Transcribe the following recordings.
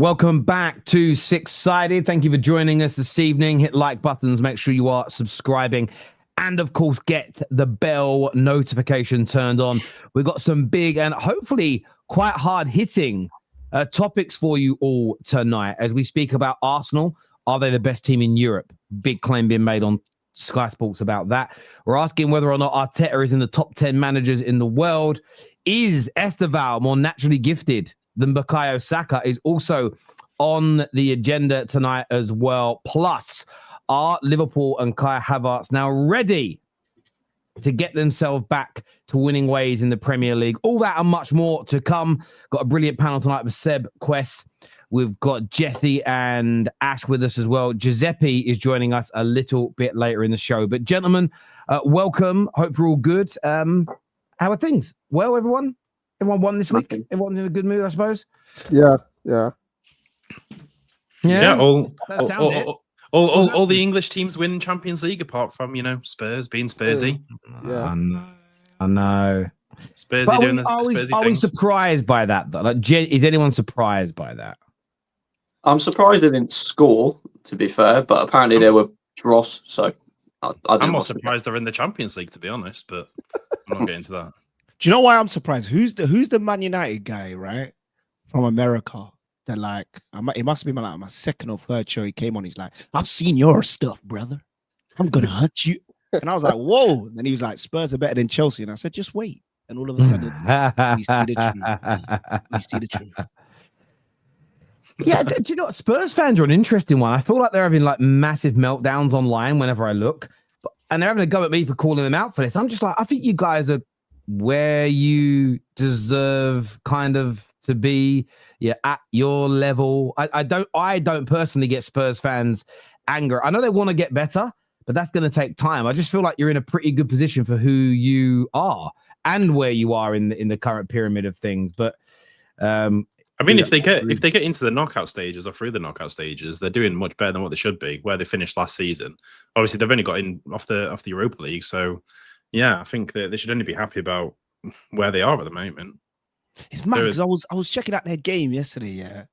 Welcome back to Six Sided. Thank you for joining us this evening. Hit like buttons, make sure you are subscribing, and of course, get the bell notification turned on. We've got some big and hopefully quite hard-hitting topics for you all tonight as we speak about Arsenal. Are they the best team in Europe? Big claim being made on Sky Sports about that. We're asking whether or not Arteta is in the top 10 managers in the world. Is Estevão more naturally gifted than Bukayo Saka? Is also on the agenda tonight as well. Plus, are Liverpool and Kai Havertz now ready to get themselves back to winning ways in the Premier League? All that and much more to come. Got a brilliant panel tonight with Seb, Kwess. We've got Jesse and Ash with us as well. Giuseppe is joining us a little bit later in the show. But gentlemen, welcome. Hope you're all good. How are things? Well, everyone? Everyone won this week? Everyone's in a good mood, I suppose? Yeah. All the English teams win Champions League apart from, Spurs being Spursy. Yeah. I know. Spursy doing the Spursy things. Are we surprised by that, though? Is anyone surprised by that? I'm surprised they didn't score, to be fair, but apparently they were dross, so I'm not surprised they're in the Champions League, to be honest, but I'm not getting to that. Do you know why I'm surprised? Who's the Man United guy, right? From America. They're like, it must have been like my second or third show he came on. He's like, I've seen your stuff, brother. I'm going to hunt you. And I was like, whoa. And then he was like, Spurs are better than Chelsea. And I said, just wait. And all of a sudden, we see the truth. We see the truth. Yeah, do you know what? Spurs fans are an interesting one. I feel like they're having like massive meltdowns online whenever I look. And they're having a go at me for calling them out for this. I'm just like, I think you guys are where you deserve kind of to be. Yeah, at your level. I don't personally get Spurs fans anger. I know they want to get better, but that's going to take time. I just feel like you're in a pretty good position for who you are and where you are in the current pyramid of things. But I mean, if they get into the knockout stages or through the knockout stages, they're doing much better than what they should be, where they finished last season. Obviously, they've only got in off the Europa League, so yeah, I think that they should only be happy about where they are at the moment. It's mad because I was checking out their game yesterday, yeah.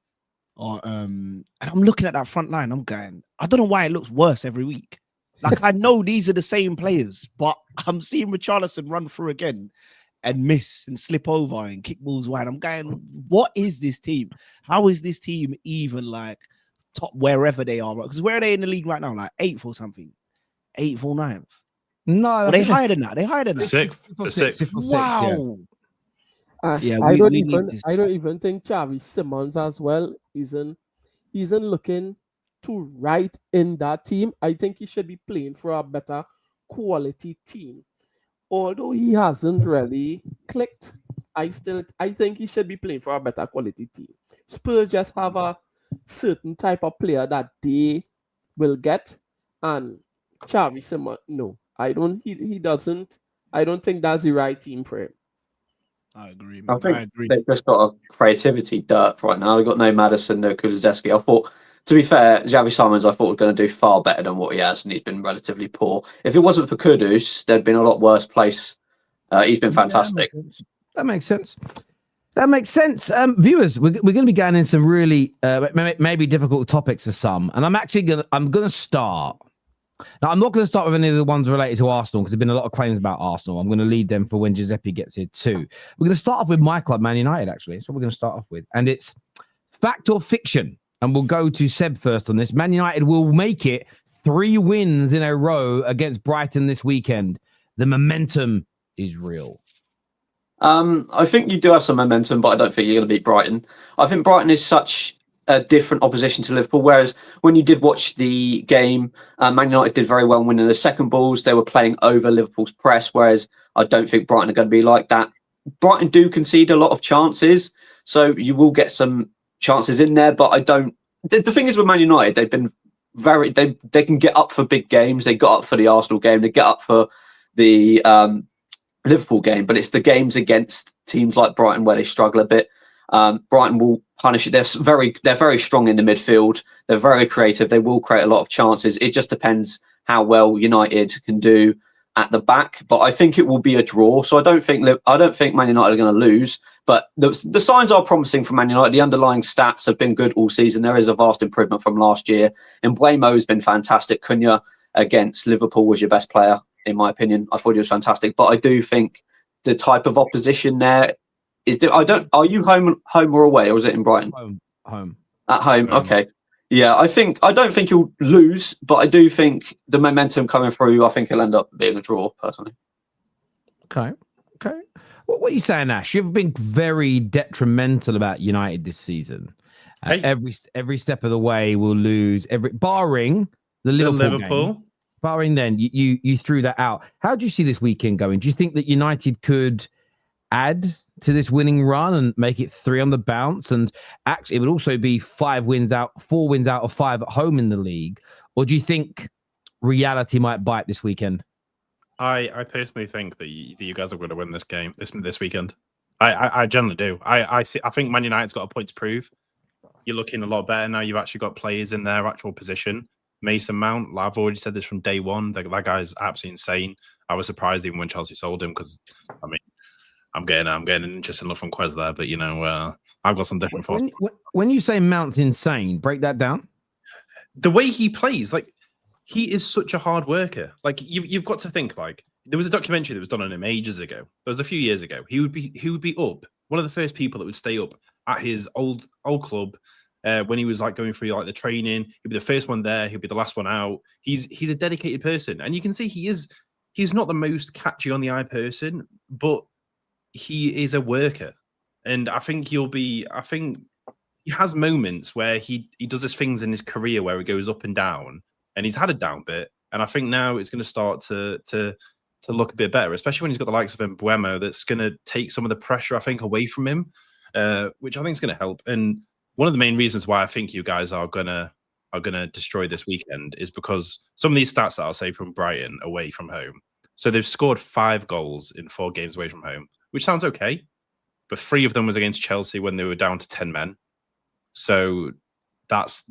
And I'm looking at that front line. I'm going, I don't know why it looks worse every week. Like I know these are the same players, but I'm seeing Richarlison run through again and miss and slip over and kick balls wide. I'm going, what is this team? How is this team even like top wherever they are? Because where are they in the league right now? Like 8th or something, 8th or 9th. No, are they higher than that? They higher than that. Sixth. Wow. Yeah, I don't even think Xavi Simons as well isn't looking to right in that team. I think he should be playing for a better quality team. Although he hasn't really clicked, I think he should be playing for a better quality team. Spurs just have a certain type of player that they will get, and Xavi Simons, no, I don't. He doesn't. I don't think that's the right team for him. I agree. I think they've just got a creativity dirt right now. They've got no Maddison, no Kulusevski. I thought, to be fair, Xavi Simons, I thought was going to do far better than what he has, and he's been relatively poor. If it wasn't for Kudus, there'd been a lot worse place. He's been fantastic. That makes sense. Viewers, we're going to be going in some really maybe difficult topics for some, and I'm going to start. Now, I'm not going to start with any of the ones related to Arsenal because there've been a lot of claims about Arsenal. I'm going to leave them for when Giuseppe gets here too. We're going to start off with my club, Man United, actually. That's what we're going to start off with. And it's fact or fiction. And we'll go to Seb first on this. Man United will make it 3 wins in a row against Brighton this weekend. The momentum is real. I think you do have some momentum, but I don't think you're going to beat Brighton. I think Brighton is such a different opposition to Liverpool, whereas when you did watch the game, Man United did very well winning the second balls. They were playing over Liverpool's press, whereas I don't think Brighton are going to be like that. Brighton do concede a lot of chances, so you will get some chances in there, but I don't. The thing is with Man United, they've been they can get up for big games. They got up for the Arsenal game. They get up for the Liverpool game, but it's the games against teams like Brighton where they struggle a bit. Brighton will punish it. They're very strong in the midfield. They're very creative. They will create a lot of chances. It just depends how well United can do at the back, but I think it will be a draw. So I don't think Man United are going to lose. But the signs are promising for Man United. The underlying stats have been good all season. There is a vast improvement from last year. And Mbeumo has been fantastic. Cunha against Liverpool was your best player, in my opinion. I thought he was fantastic. But I do think the type of opposition there is. Are you home or away, or is it in Brighton? Home. At home. Okay. Yeah, I don't think he'll lose, but I do think the momentum coming through, I think he'll end up being a draw, personally. Okay. What are you saying, Ash? You've been very detrimental about United this season. Hey. Every step of the way, we'll lose. Barring the Liverpool game, barring then, you threw that out. How do you see this weekend going? Do you think that United could add to this winning run and make it 3 on the bounce? And actually, it would also be 4 wins out of 5 at home in the league. Or do you think reality might bite this weekend? I personally think that you guys are going to win this game this weekend. I generally do. I think Man United's got a point to prove. You're looking a lot better now. You've actually got players in their actual position. Mason Mount, I've already said this from day one. That guy's absolutely insane. I was surprised even when Chelsea sold him because, I mean, I'm getting an interesting look from Kwess there, but I've got some different thoughts. When you say Mount's insane, break that down. The way he plays, like, he is such a hard worker. Like, you've got to think, like, there was a documentary that was done on him ages ago. There was a few years ago. He would be up, one of the first people that would stay up at his old club when he was like going through like the training. He'd be the first one there. He'd be the last one out. He's a dedicated person, and you can see he's not the most catchy on the eye person, but he is a worker. And I think he has moments where he does his things in his career where he goes up and down, and he's had a down bit. And I think now it's going to start to look a bit better, especially when he's got the likes of Mbeumo that's going to take some of the pressure, I think, away from him, which I think is going to help. And one of the main reasons why I think you guys are gonna destroy this weekend is because some of these stats that I'll say from Brighton away from home. So they've scored 5 goals in 4 games away from home, which sounds okay, but 3 of them was against Chelsea when they were down to 10 men. So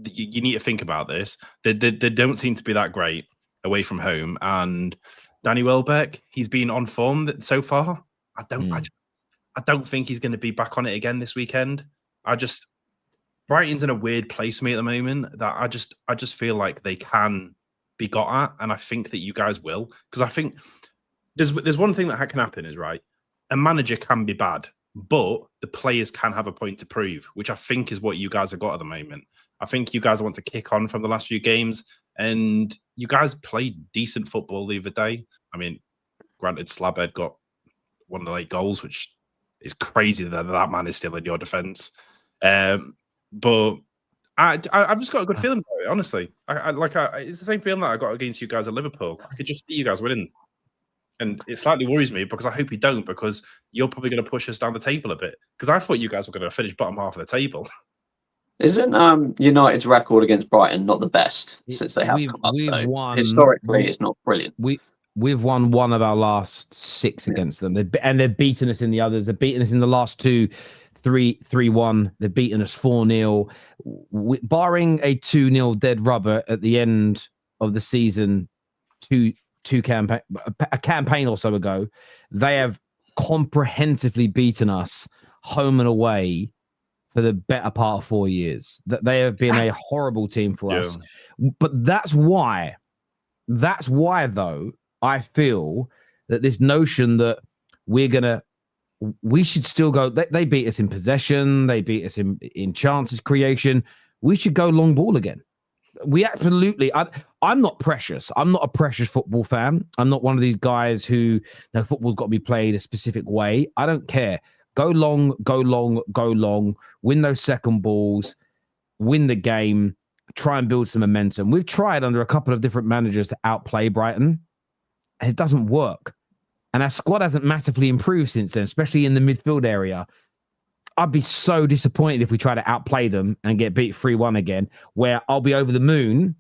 you need to think about this. They don't seem to be that great away from home. And Danny Welbeck, he's been on form so far. I don't think he's going to be back on it again this weekend. Brighton's in a weird place for me at the moment that I just feel like they can be got at, and I think that you guys will, because I think there's one thing that can happen is, right, a manager can be bad, but the players can have a point to prove, which I think is what you guys have got at the moment. I think you guys want to kick on from the last few games, and you guys played decent football the other day. I mean, granted, Slabhead got one of the late goals, which is crazy that man is still in your defence. But I've just got a good feeling about it, honestly. It's the same feeling that I got against you guys at Liverpool. I could just see you guys winning. And it slightly worries me because I hope you don't, because you're probably going to push us down the table a bit. Because I thought you guys were going to finish bottom half of the table. Isn't United's record against Brighton not the best since they have come up, though? Historically, it's not brilliant. We've won 1 of our last 6 against them. They've beaten us in the others. They've beaten us in the last 2, 3-1. They've beaten us 4-0. Barring a 2-0 dead rubber at the end of the season, a campaign or so ago, they have comprehensively beaten us home and away for the better part of 4 years. That they have been a horrible team for us. But that's why though, I feel that this notion that we should still go. They beat us in possession. They beat us in chances creation. We should go long ball again. We absolutely. I'm not precious. I'm not a precious football fan. I'm not one of these guys who football's got to be played a specific way. I don't care. Go long, go long, go long. Win those second balls. Win the game. Try and build some momentum. We've tried under a couple of different managers to outplay Brighton, and it doesn't work. And our squad hasn't massively improved since then, especially in the midfield area. I'd be so disappointed if we try to outplay them and get beat 3-1 again, where I'll be over the moon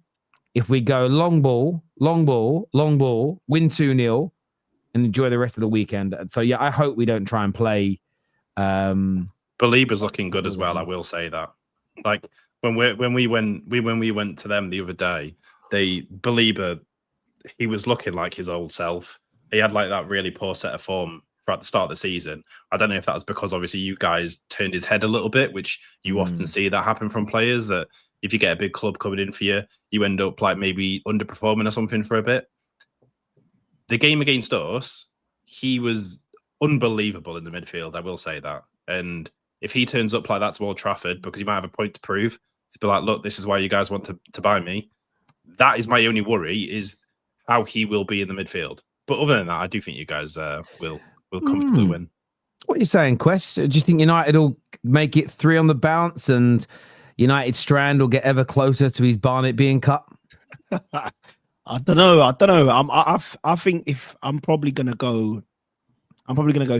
if we go long ball, win 2-0, and enjoy the rest of the weekend. So, yeah, I hope we don't try and play. Belieber's looking good as well, I will say that. Like, when we went to them the other day, Belieber, he was looking like his old self. he had like that really poor set of form throughout the start of the season. I don't know if that was because obviously you guys turned his head a little bit, which you often see that happen from players, that if you get a big club coming in for you, you end up like maybe underperforming or something for a bit. The game against us, he was unbelievable in the midfield. I will say that. And if he turns up like that to Old Trafford, because he might have a point to prove, to be like, look, this is why you guys want to buy me. That is my only worry, is how he will be in the midfield. But other than that, I do think you guys will comfortably win. What are you saying, Kwess? Do you think United will make it 3 on the bounce and United Strand will get ever closer to his Barnet being cut? I don't know. I think if I'm probably gonna go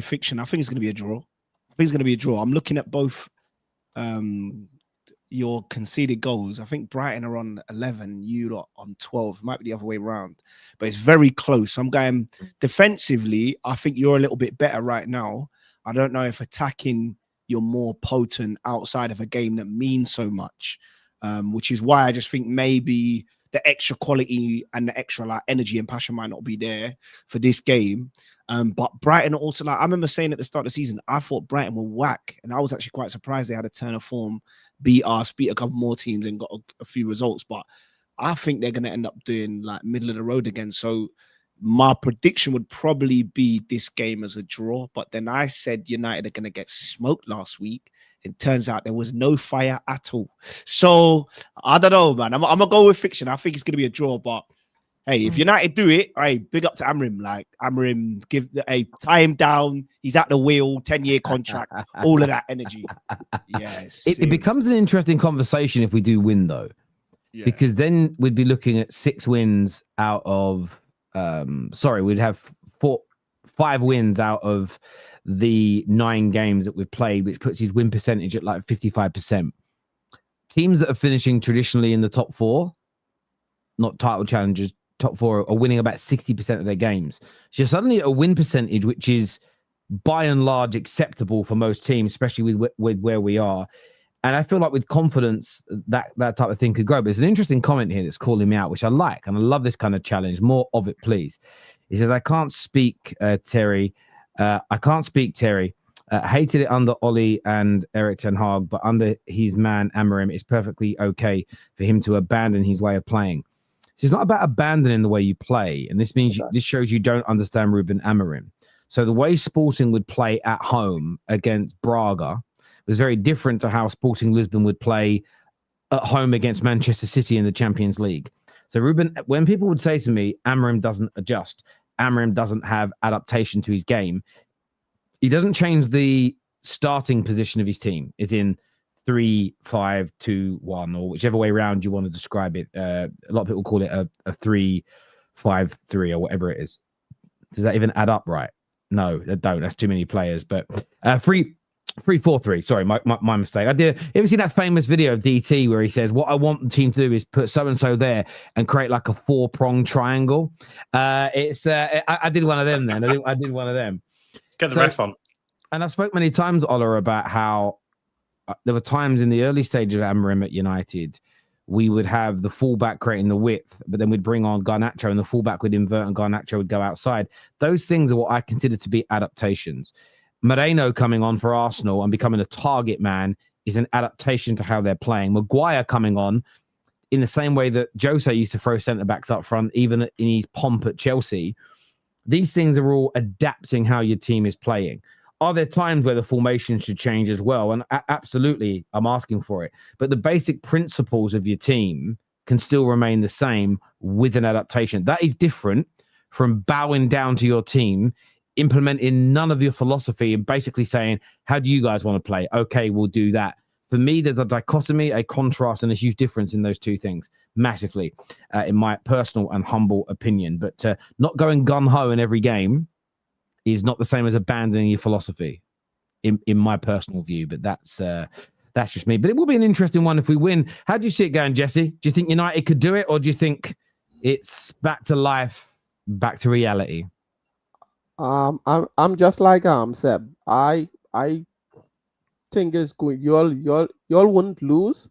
fiction. I think it's gonna be a draw. I'm looking at both your conceded goals. I think Brighton are on 11, you lot on 12. Might be the other way around, but it's very close. I'm going defensively. I think you're a little bit better right now. I don't know if attacking you're more potent outside of a game that means so much, which is why I just think maybe the extra quality and the extra like energy and passion might not be there for this game. But Brighton also, like I remember saying at the start of the season, I thought Brighton were whack, and I was actually quite surprised they had a turn of form, beat a couple more teams and got a few results. But I think they're going to end up doing like middle of the road again. So my prediction would probably be this game as a draw. But then I said United are going to get smoked last week. It turns out there was no fire at all. So I don't know, man. I'm going to go with fiction. I think it's going to be a draw, but hey, if United do it, hey, big up to Amrim. Like Amrim, tie him down. He's at the wheel, 10-year contract, all of that energy. Yes. It becomes an interesting conversation if we do win, though, because then we'd be looking at 6 wins out of. We'd have 5 wins out of the 9 games that we've played, which puts his win percentage at like 55%. Teams that are finishing traditionally in the top 4, not title challengers, top 4 are winning about 60% of their games. So you're suddenly at a win percentage, which is by and large acceptable for most teams, especially with where we are. And I feel like with confidence, that type of thing could grow. But there's an interesting comment here that's calling me out, which I like. And I love this kind of challenge. More of it, please. He says, I can't speak, Terry. Hated it under Ollie and Eric Ten Hag, but under his man, Amorim, it's perfectly okay for him to abandon his way of playing. So it's not about abandoning the way you play. And this means this shows you don't understand Ruben Amorim. So the way Sporting would play at home against Braga was very different to how Sporting Lisbon would play at home against Manchester City in the Champions League. So Ruben, when people would say to me, Amorim doesn't adjust, Amorim doesn't have adaptation to his game, he doesn't change the starting position of his team. It's in 3-5-2-1, or whichever way around you want to describe it. A lot of people call it a 3-5-3 or whatever it is. Does that even add up right? No, they don't. That's too many players. But 3-4-3. Sorry, my mistake. Ever seen that famous video of DT where he says, what I want the team to do is put so-and-so there and create like a 4-pronged triangle? I did one of them then. I did one of them. Get the ref on. And I spoke many times, Ola, about how there were times in the early stage of Amorim at United, we would have the fullback creating the width, but then we'd bring on Garnacho and the fullback would invert and Garnacho would go outside. Those things are what I consider to be adaptations. Moreno coming on for Arsenal and becoming a target man is an adaptation to how they're playing. Maguire coming on in the same way that Jose used to throw centre-backs up front, even in his pomp at Chelsea. These things are all adapting how your team is playing. Are there times where the formation should change as well? And absolutely, I'm asking for it. But the basic principles of your team can still remain the same with an adaptation. That is different from bowing down to your team, implementing none of your philosophy and basically saying, how do you guys want to play? Okay, we'll do that. For me, there's a dichotomy, a contrast, and a huge difference in those two things, massively, in my personal and humble opinion. But not going gun-ho in every game is not the same as abandoning your philosophy, in my personal view. But that's just me. But it will be an interesting one if we win. How do you see it going, Jesse? Do you think United could do it, or do you think it's back to life, back to reality? I'm just like Seb. I think it's going. Y'all wouldn't lose,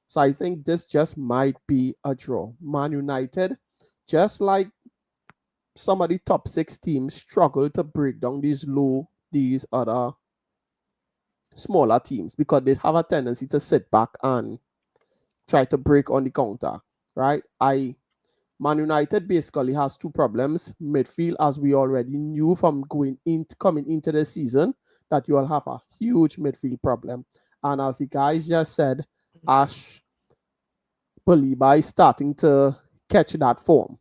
so I think this just might be a draw. Man United, just like some of the top 6 teams struggle to break down these other smaller teams because they have a tendency to sit back and try to break on the counter, right? Man United basically has 2 problems. Midfield, as we already knew from coming into the season, that you will have a huge midfield problem. And as the guys just said, Ash Baliba is starting to catch that form.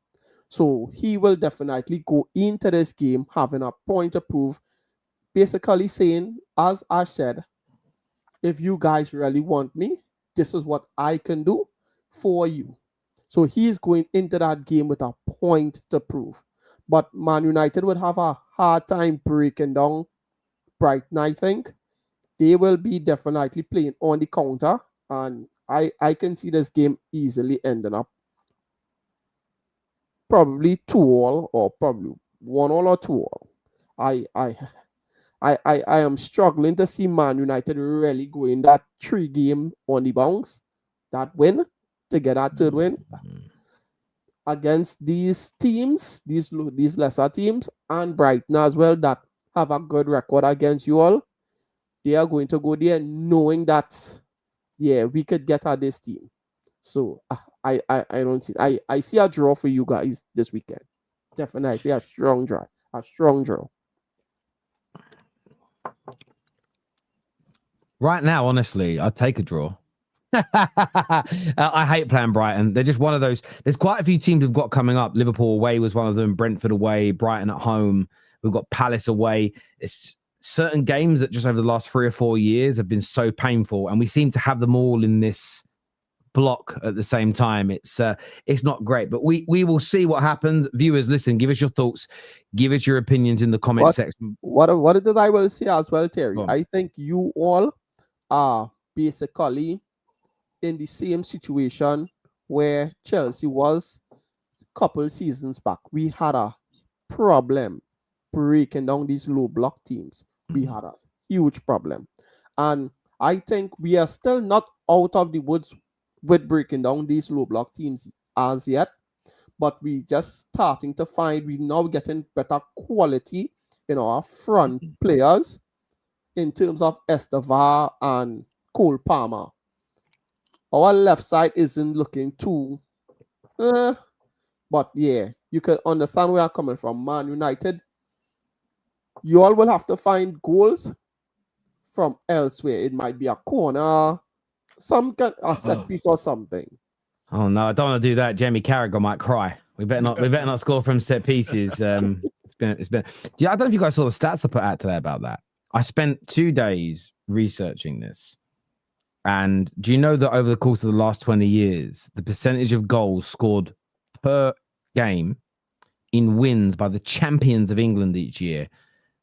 So he will definitely go into this game having a point to prove, basically saying, as Ash said, if you guys really want me, this is what I can do for you. So he's going into that game with a point to prove. But Man United would have a hard time breaking down Brighton, I think. They will be definitely playing on the counter. And I can see this game easily ending up probably 2-2 or probably 1-1 or 2-2. I am struggling to see Man United really going that 3 game on the bounce, that win, to get that 3rd win against these teams, these lesser teams, and Brighton as well, that have a good record against you all. They are going to go there knowing that, yeah, we could get at this team. So I don't see. I see a draw for you guys this weekend. Definitely a strong draw. A strong draw. Right now, honestly, I'd take a draw. I hate playing Brighton. They're just one of those. There's quite a few teams we've got coming up. Liverpool away was one of them. Brentford away. Brighton at home. We've got Palace away. It's certain games that just over the last 3 or 4 years have been so painful, and we seem to have them all in this block at the same time. It's not great, but we will see what happens. Viewers, listen, give us your thoughts, give us your opinions in the comment section. What did I will say as well, Terry? I think you all are basically in the same situation where Chelsea was a couple seasons back. We had a problem breaking down these low block teams. We had a huge problem, and I think we are still not out of the woods with breaking down these low block teams as yet, but we just starting to find we now getting better quality in our front players in terms of Estevão and Cole Palmer. Our left side isn't looking too, but yeah, you can understand where I'm coming from. Man United, you all will have to find goals from elsewhere. It might be a corner, a set piece or something. Oh no, I don't want to do that. Jamie Carragher might cry. We better not score from set pieces. It's been. Yeah, I don't know if you guys saw the stats I put out today about that. I spent 2 days researching this. And do you know that over the course of the last 20 years, the percentage of goals scored per game in wins by the champions of England each year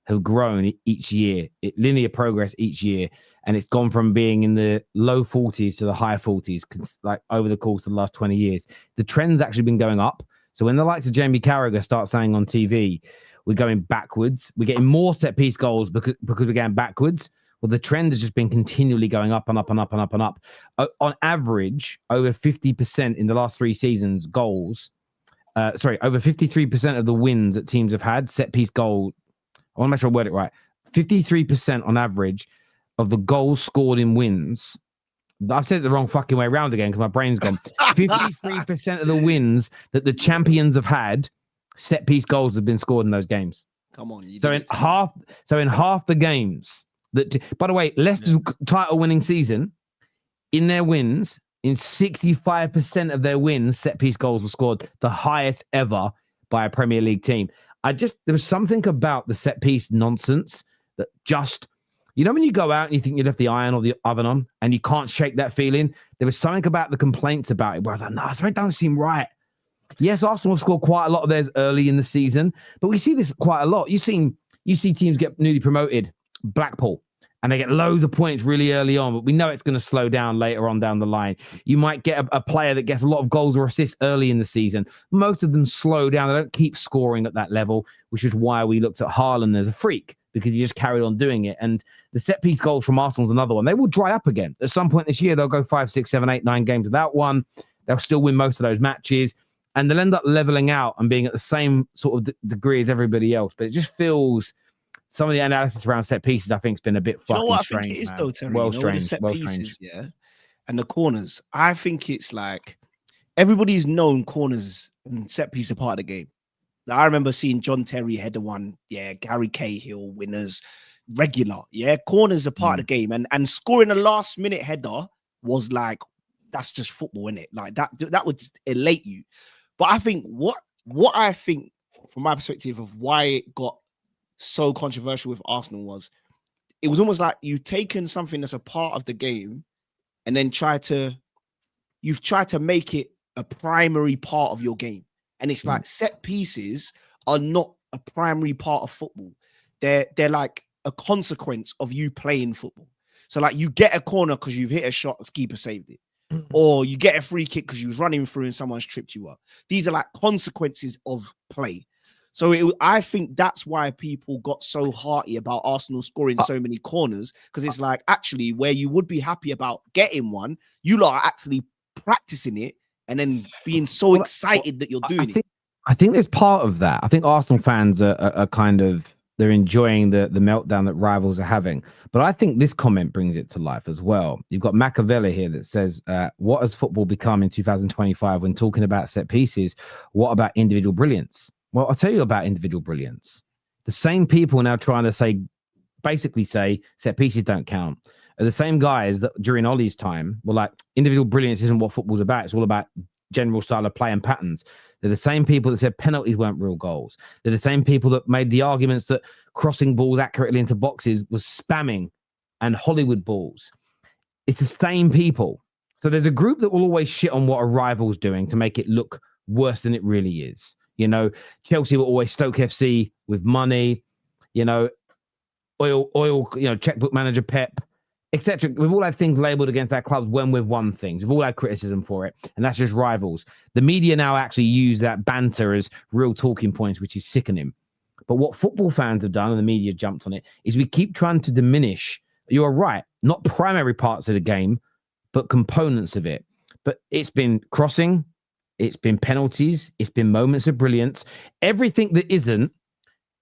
have grown each year, linear progress each year, and it's gone from being in the low 40s to the high 40s, like over the course of the last 20 years. The trend's actually been going up. So when the likes of Jamie Carragher start saying on TV, we're going backwards, we're getting more set piece goals because we're going backwards. Well, the trend has just been continually going up and up and up and up and up. On average, over 50% in the last 3 seasons, goals. Over 53% of the wins that teams have had, set piece goal. I want to make sure I word it right. 53% on average of the goals scored in wins. I've said it the wrong fucking way around again because my brain's gone. 53% of the wins that the champions have had, set piece goals have been scored in those games. Come on. In half the games that, by the way, Leicester's title winning season, in their wins, in 65% of their wins, set piece goals were scored, the highest ever by a Premier League team. There was something about the set piece nonsense that just, you know, when you go out and you think you left the iron or the oven on and you can't shake that feeling, there was something about the complaints about it where I was like, no, something don't seem right. Yes, Arsenal have scored quite a lot of theirs early in the season, but we see this quite a lot. You see teams get newly promoted, Blackpool, and they get loads of points really early on, but we know it's going to slow down later on down the line. You might get a player that gets a lot of goals or assists early in the season. Most of them slow down. They don't keep scoring at that level, which is why we looked at Haaland as a freak, because he just carried on doing it. And the set-piece goals from Arsenal is another one. They will dry up again. At some point this year, they'll go 5, 6, 7, 8, 9 games without one. They'll still win most of those matches. and they'll end up leveling out and being at the same sort of degree as everybody else. But it just feels some of the analysis around set pieces, I think, has been a bit fucking strange. I think it is, man. though, Terry. Well, you know, strange. the set well, pieces, strange. yeah, and the corners. I think it's like everybody's known corners and set piece are part of the game. Like, I remember seeing John Terry header one, Gary Cahill winners, regular, corners are part of the game, and scoring a last minute header was like, that's just football, innit? Like that would elate you. But I think what I think from my perspective of why it got so controversial with Arsenal was it was almost like you've taken something that's a part of the game and then you've tried to make it a primary part of your game. And it's like set pieces are not a primary part of football. They're like a consequence of you playing football. So like you get a corner because you've hit a shot, the keeper saved it. Or you get a free kick because you was running through and someone's tripped you up. These are like consequences of play. So I think that's why people got so hearty about Arsenal scoring so many corners, because it's like actually where you would be happy about getting one, you lot are actually practicing it and then being so excited that you're doing it. I think there's part of that. I think Arsenal fans are kind of, they're enjoying the meltdown that rivals are having. But I think this comment brings it to life as well. You've got Machiavelli here that says, what has football become in 2025 when talking about set pieces? What about individual brilliance? Well, I'll tell you about individual brilliance. The same people now trying to basically say set pieces don't count are the same guys that during Ollie's time were like, individual brilliance isn't what football's about. It's all about general style of play and patterns. They're the same people that said penalties weren't real goals. They're the same people that made the arguments that crossing balls accurately into boxes was spamming and Hollywood balls. It's the same people. So there's a group that will always shit on what a rival's doing to make it look worse than it really is. You know, Chelsea will always stoke FC with money, you know, oil, you know, checkbook manager Pep, etc. We've all had things labeled against our clubs when we've won things. We've all had criticism for it, and that's just rivals. The media now actually use that banter as real talking points, which is sickening. But what football fans have done, and the media jumped on it, is we keep trying to diminish, you're right, not primary parts of the game, but components of it. But it's been crossing, it's been penalties, it's been moments of brilliance. Everything that isn't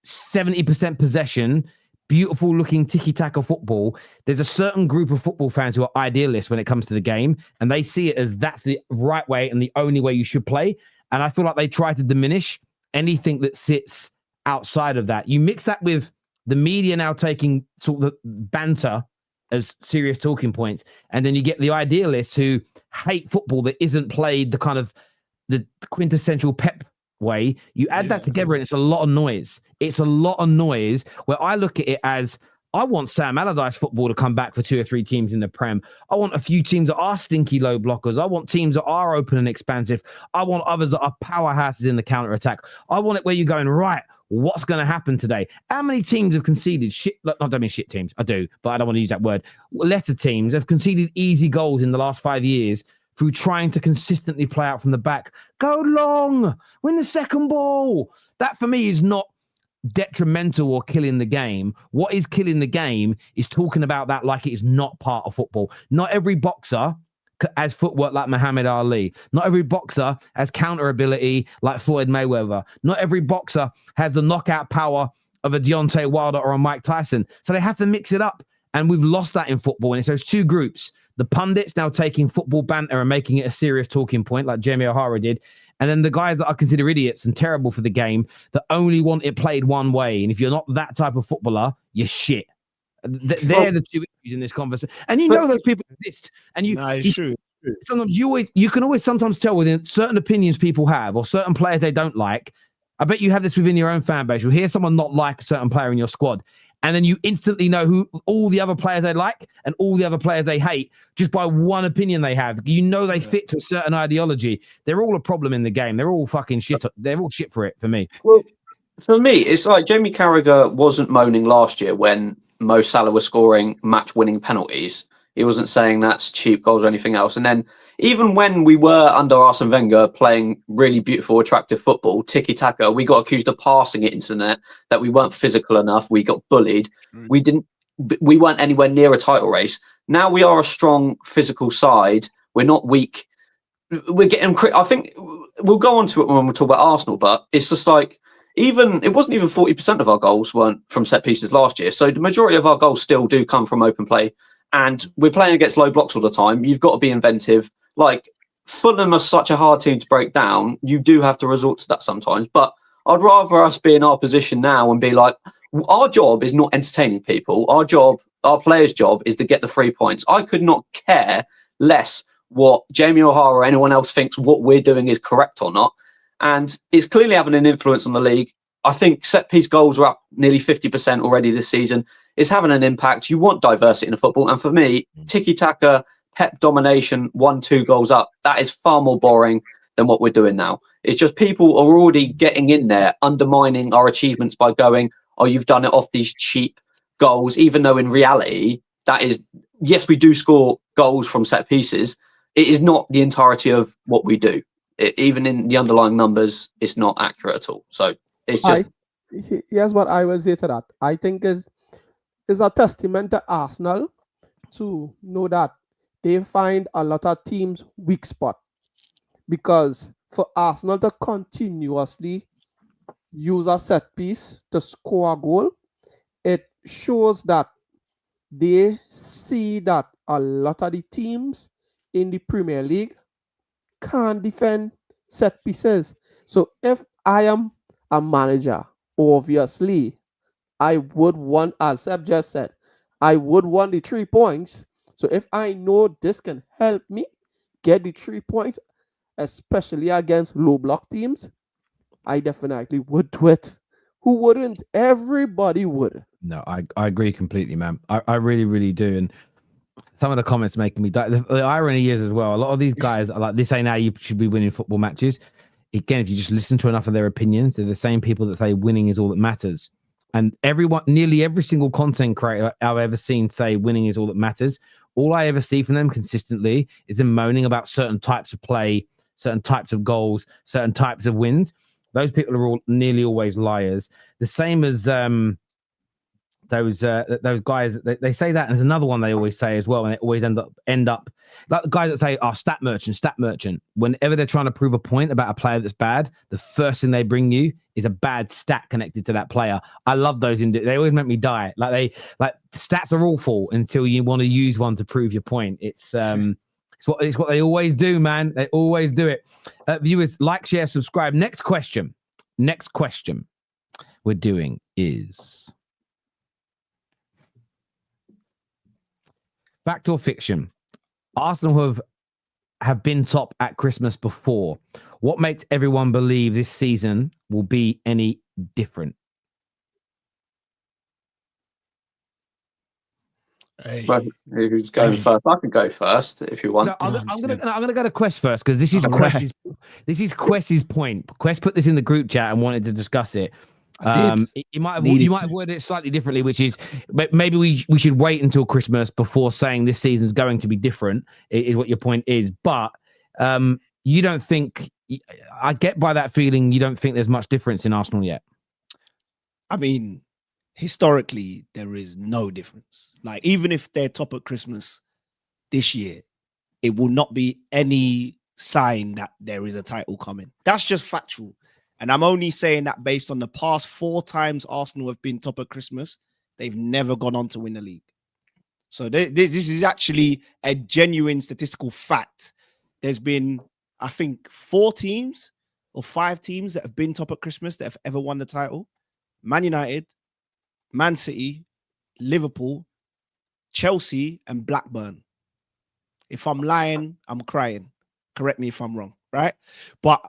70% possession, beautiful looking tiki-taka football, there's a certain group of football fans who are idealists when it comes to the game, and they see it as that's the right way and the only way you should play. And I feel like they try to diminish anything that sits outside of that. You mix that with the media now taking sort of banter as serious talking points, and then you get the idealists who hate football that isn't played the kind of the quintessential Pep way. You add that together and it's a lot of noise. It's a lot of noise where I look at it as, I want Sam Allardyce football to come back for 2 or 3 teams in the Prem. I want a few teams that are stinky low blockers. I want teams that are open and expansive. I want others that are powerhouses in the counter-attack. I want it where you're going, right, what's going to happen today? How many teams have conceded shit? I don't mean shit teams. I do, but I don't want to use that word. Lesser teams have conceded easy goals in the last 5 years through trying to consistently play out from the back. Go long, win the second ball. That for me is not detrimental or killing the game. What is killing the game is talking about that like it is not part of football. Not every boxer has footwork like Muhammad Ali. Not every boxer has counter ability like Floyd Mayweather. Not every boxer has the knockout power of a Deontay Wilder or a Mike Tyson. So they have to mix it up. And we've lost that in football. And it's those two groups. The pundits now taking football banter and making it a serious talking point like Jamie O'Hara did. And then the guys that I consider idiots and terrible for the game that only want it played one way. And if you're not that type of footballer, you're shit. They're the two issues in this conversation. And you know those people exist. And it's true. Sometimes you can always sometimes tell within certain opinions people have or certain players they don't like. I bet you have this within your own fan base. You'll hear someone not like a certain player in your squad, and then you instantly know who all the other players they like and all the other players they hate just by one opinion they have. You know they fit to a certain ideology. They're all a problem in the game. They're all fucking shit. They're all shit for it, for me. Well, for me, it's like Jamie Carragher wasn't moaning last year when Mo Salah was scoring match-winning penalties. He wasn't saying that's cheap goals or anything else. And then even when we were under Arsene Wenger playing really beautiful, attractive football, tiki-taka, we got accused of passing it into the net, that we weren't physical enough. We got bullied. We weren't anywhere near a title race. Now we are a strong physical side. We're not weak. We're getting, I think we'll go on to it when we talk about Arsenal, but it's just like, it wasn't even 40% of our goals weren't from set pieces last year. So the majority of our goals still do come from open play. And we're playing against low blocks all the time. You've got to be inventive. Like, Fulham are such a hard team to break down. You do have to resort to that sometimes. But I'd rather us be in our position now and be like, our job is not entertaining people. Our job, our players' job, is to get the 3 points. I could not care less what Jamie O'Hara or anyone else thinks what we're doing is correct or not. And it's clearly having an influence on the league. I think set-piece goals are up nearly 50% already this season. It's having an impact. You want diversity in the football. And for me, tiki-taka, Pep domination, 1-2 goals up, that is far more boring than what we're doing now. It's just people are already getting in there, undermining our achievements by going, oh, you've done it off these cheap goals, even though in reality, that is, yes, we do score goals from set pieces. It is not the entirety of what we do. Even in the underlying numbers, it's not accurate at all. So it's just... Here's what I will say to that. I think is a testament to Arsenal to know that they find a lot of teams' weak spot. Because for Arsenal to continuously use a set piece to score a goal, it shows that they see that a lot of the teams in the Premier League can't defend set pieces. So if I am a manager, obviously, I would want, as Seb just said, I would want the 3 points. So if I know this can help me get the 3 points, especially against low block teams, I definitely would do it. Who wouldn't? Everybody would. No, I agree completely, man. I really, really do. And some of the comments making me die. The irony is as well, a lot of these guys are like, this ain't how you should be winning football matches. Again, if you just listen to enough of their opinions, they're the same people that say winning is all that matters. And nearly every single content creator I've ever seen say winning is all that matters. All I ever see from them consistently is them moaning about certain types of play, certain types of goals, certain types of wins. Those people are all nearly always liars. The same as those guys. They say that, and there's another one they always say as well, and they always end up like the guys that say, "Oh, stat merchant." Whenever they're trying to prove a point about a player that's bad, the first thing they bring you is a bad stat connected to that player. I love those. They always make me die. Like stats are awful until you want to use one to prove your point. It's what they always do, man. They always do it. Viewers, like, share, subscribe. Next question we're doing is fact or fiction. Arsenal have been top at Christmas before. What makes everyone believe this season will be any different? Hey. Who's going first? I can go first if you want. No, I'm gonna go to Kwess first because this is Kwess's point. Kwess put this in the group chat and wanted to discuss it. You might have worded it slightly differently, which is maybe we should wait until Christmas before saying this season's going to be different, is what your point is. But you don't think, I get by that feeling, you don't think there's much difference in Arsenal yet? I mean, historically, there is no difference. Like, even if they're top at Christmas this year, it will not be any sign that there is a title coming. That's just factual. And I'm only saying that based on the past 4 times Arsenal have been top at Christmas, they've never gone on to win the league. So this is actually a genuine statistical fact. There's been, I think, 4 teams or 5 teams that have been top at Christmas that have ever won the title. Man United, Man City, Liverpool, Chelsea, and Blackburn. If I'm lying, I'm crying. Correct me if I'm wrong, right? But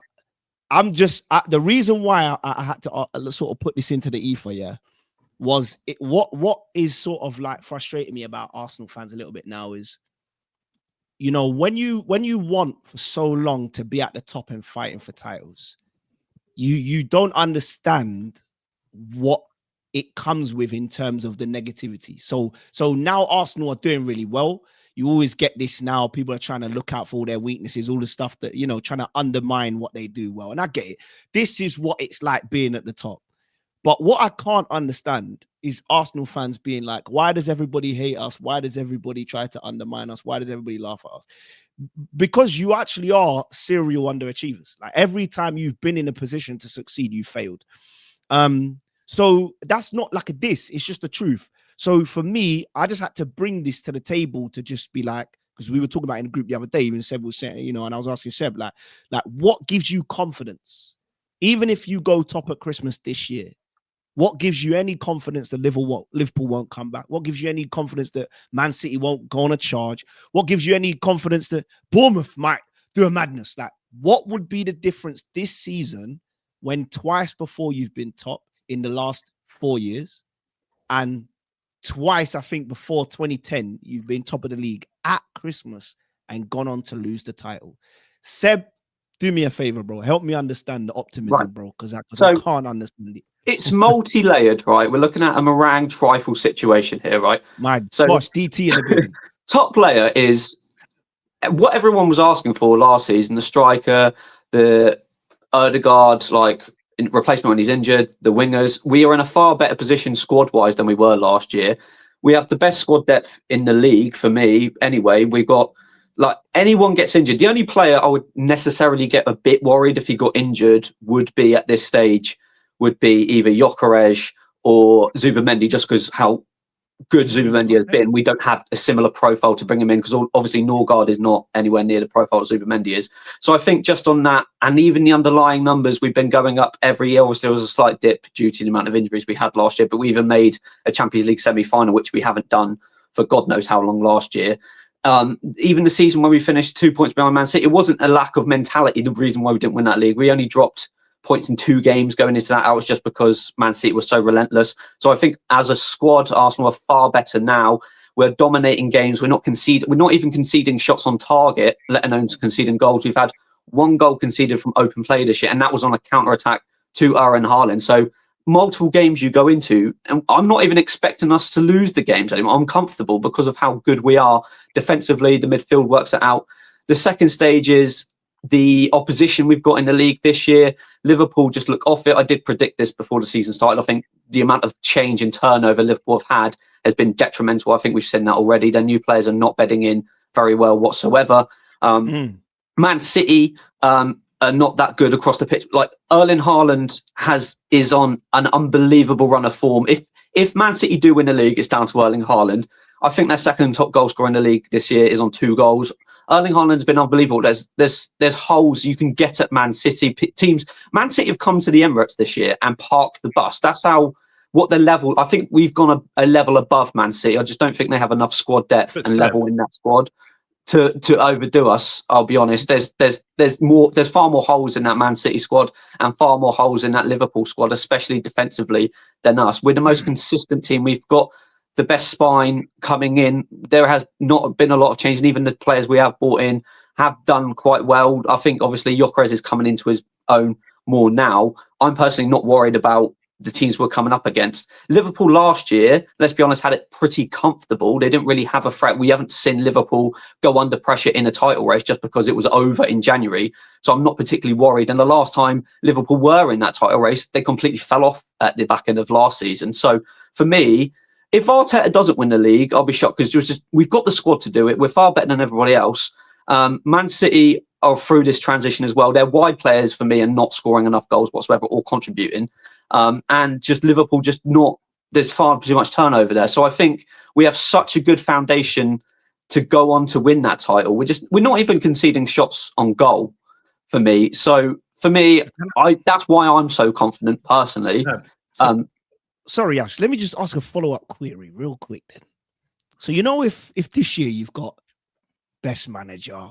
I'm just the reason why I had to sort of put this into the ether, was what is sort of like frustrating me about Arsenal fans a little bit now is, you know, when you want for so long to be at the top and fighting for titles, you don't understand what it comes with in terms of the negativity. So now Arsenal are doing really well. You always get this now. People are trying to look out for all their weaknesses, all the stuff that, you know, trying to undermine what they do well. And I get it. This is what it's like being at the top. But what I can't understand is Arsenal fans being like, why does everybody hate us? Why does everybody try to undermine us? Why does everybody laugh at us? because you actually are serial underachievers. Like every time you've been in a position to succeed, you failed. So that's not like a diss, it's just the truth. So for me, I just had to bring this to the table to just be like, because we were talking about in the group the other day, even Seb was saying, and I was asking Seb, like what gives you confidence? Even if you go top at Christmas this year, what gives you any confidence that Liverpool won't come back? What gives you any confidence that Man City won't go on a charge? What gives you any confidence that Bournemouth might do a madness? Like, what would be the difference this season when twice before you've been top in the last 4 years, and twice, I think, before 2010, you've been top of the league at Christmas and gone on to lose the title? Seb, do me a favor, bro. Help me understand the optimism, bro, because I can't understand it. It's multi-layered, right? We're looking at a meringue trifle situation here, right? My gosh, DT in the building. Top player is what everyone was asking for last season: the striker, the Ødegaard, like in replacement when he's injured, the wingers. We are in a far better position squad-wise than we were last year. We have the best squad depth in the league for me. Anyway, we've got like anyone gets injured. The only player I would necessarily get a bit worried if he got injured would be at this stage would be either Gyökeres or Zubimendi, just because how good Zubimendi has been. We don't have a similar profile to bring him in because obviously Norgard is not anywhere near the profile Zubimendi is. So I think just on that, and even the underlying numbers, we've been going up every year. Obviously, there was a slight dip due to the amount of injuries we had last year, but we even made a Champions League semi-final, which we haven't done for God knows how long last year. Even the season when we finished 2 points behind Man City, it wasn't a lack of mentality the reason why we didn't win that league. We only dropped points in 2 games going into that. It was just because Man City was so relentless. So I think as a squad, Arsenal are far better now. We're dominating games. We're not even conceding shots on target, let alone conceding goals. We've had 1 goal conceded from open play this year, and that was on a counter-attack to Erling Haaland. So multiple games you go into, and I'm not even expecting us to lose the games anymore. I'm comfortable because of how good we are defensively. The midfield works it out. The second stage is the opposition we've got in the league this year. Liverpool just look off it. I did predict this before the season started. I think the amount of change and turnover Liverpool have had has been detrimental. I think we've seen that already. Their new players are not bedding in very well whatsoever. Man City are not that good across the pitch. Like Erling Haaland is on an unbelievable run of form. If Man City do win the league, it's down to Erling Haaland. I think their second top goal scorer in the league this year is on 2 goals. Erling Haaland's been unbelievable. There's holes you can get at Man City teams. Man City have come to the Emirates this year and parked the bus. That's what the level. I think we've gone a level above Man City. I just don't think they have enough squad depth and level in that squad to overdo us. I'll be honest. There's far more holes in that Man City squad and far more holes in that Liverpool squad, especially defensively, than us. We're the most consistent team. We've got the best spine coming in. There has not been a lot of change, and even the players we have brought in have done quite well. I think obviously Gyökeres is coming into his own more now. I'm personally not worried about the teams we're coming up against. Liverpool last year, let's be honest, had it pretty comfortable. They didn't really have a threat. We haven't seen Liverpool go under pressure in a title race just because it was over in January. So I'm not particularly worried. And the last time Liverpool were in that title race, they completely fell off at the back end of last season. So for me, if Arteta doesn't win the league, I'll be shocked because we've got the squad to do it. We're far better than everybody else. Man City are through this transition as well. They're wide players for me and not scoring enough goals whatsoever or contributing. And just Liverpool, there's far too much turnover there. So I think we have such a good foundation to go on to win that title. We're not even conceding shots on goal for me. So for me, that's why I'm so confident personally. Sorry, Ash, let me just ask a follow-up query real quick then. So, if this year you've got best manager,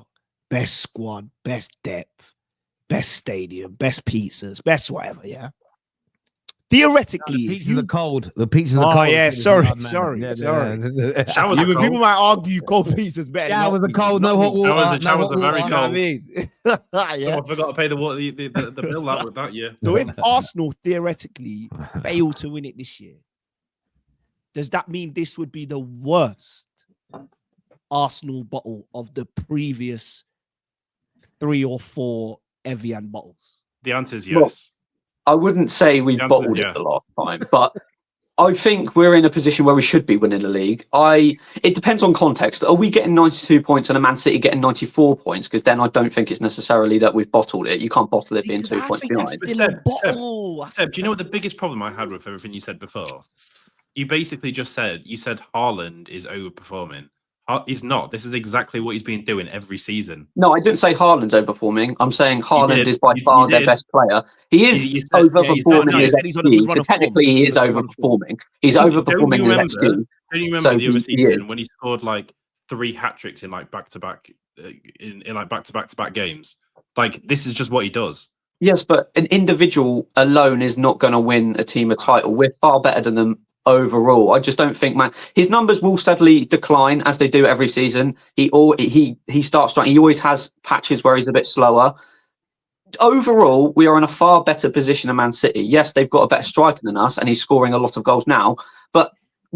best squad, best depth, best stadium, best pizzas, best whatever, yeah? Theoretically, the pizzas are cold. The pizzas are cold. Oh, yeah, sorry. Showers People might argue cold pizzas better. Showers are cold, no hot water. Showers are very You know what I cold. mean? Someone forgot to pay the bill that year. So if Arsenal theoretically fail to win it this year, does that mean this would be the worst Arsenal bottle of the previous 3 or 4 Evian bottles? The answer is yes. I wouldn't say we bottled it the last time, but I think we're in a position where we should be winning the league. It depends on context. Are we getting 92 points and a Man City getting 94 points? Because then I don't think it's necessarily that we've bottled it. You can't bottle it being 2 points behind. Seb, do you know what the biggest problem I had with everything you said before? You basically just said Haaland is overperforming. He's not. This is exactly what he's been doing every season. No, I didn't say Haaland's overperforming. I'm saying Haaland is by far their best player. He is overperforming his XG. So technically, he is overperforming. He's overperforming his XG. Don't you remember the other season when he scored like 3 hat tricks in like back-to-back back-to-back games? Like, this is just what he does. Yes, but an individual alone is not going to win a team a title. We're far better than them overall. I just don't think, man, his numbers will steadily decline as they do every season. He starts trying. He always has patches where he's a bit slower. Overall, we are in a far better position than Man City. Yes, they've got a better striker than us, and he's scoring a lot of goals now. But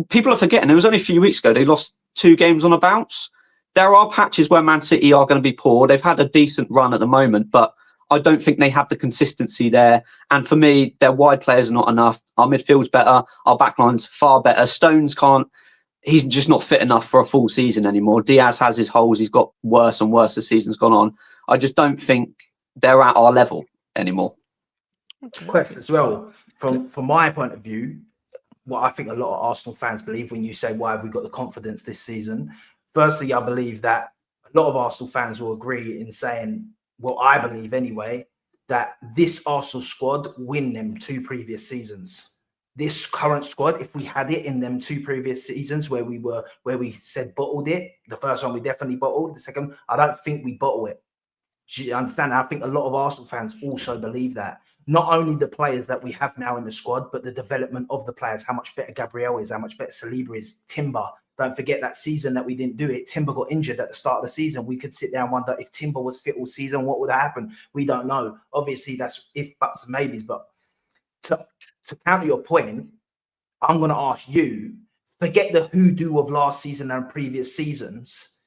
people are forgetting, it was only a few weeks ago they lost 2 games on a bounce. There are patches where Man City are going to be poor. They've had a decent run at the moment, but I don't think they have the consistency there. And for me, their wide players are not enough. Our midfield's better. Our backline's far better. Stones can't. He's just not fit enough for a full season anymore. Diaz has his holes. He's got worse and worse as season's gone on. I just don't think they're at our level anymore. Kwess as well, from my point of view, what I think a lot of Arsenal fans believe when you say, why have we got the confidence this season? Firstly, I believe that a lot of Arsenal fans will agree in saying, well, I believe anyway, that this Arsenal squad win them 2 previous seasons. This current squad, if we had it in them 2 previous seasons where we said bottled it, the first one we definitely bottled, the second, I don't think we bottle it. Do you understand? I think a lot of Arsenal fans also believe that. Not only the players that we have now in the squad, but the development of the players, how much better Gabriel is, how much better Saliba is, Timber. Don't forget that season that we didn't do it. Timber got injured at the start of the season. We could sit there and wonder if Timber was fit all season, what would have happened? We don't know. Obviously, that's if, buts, and maybes. But to counter your point, I'm going to ask you, forget the hoodoo of last season and previous seasons.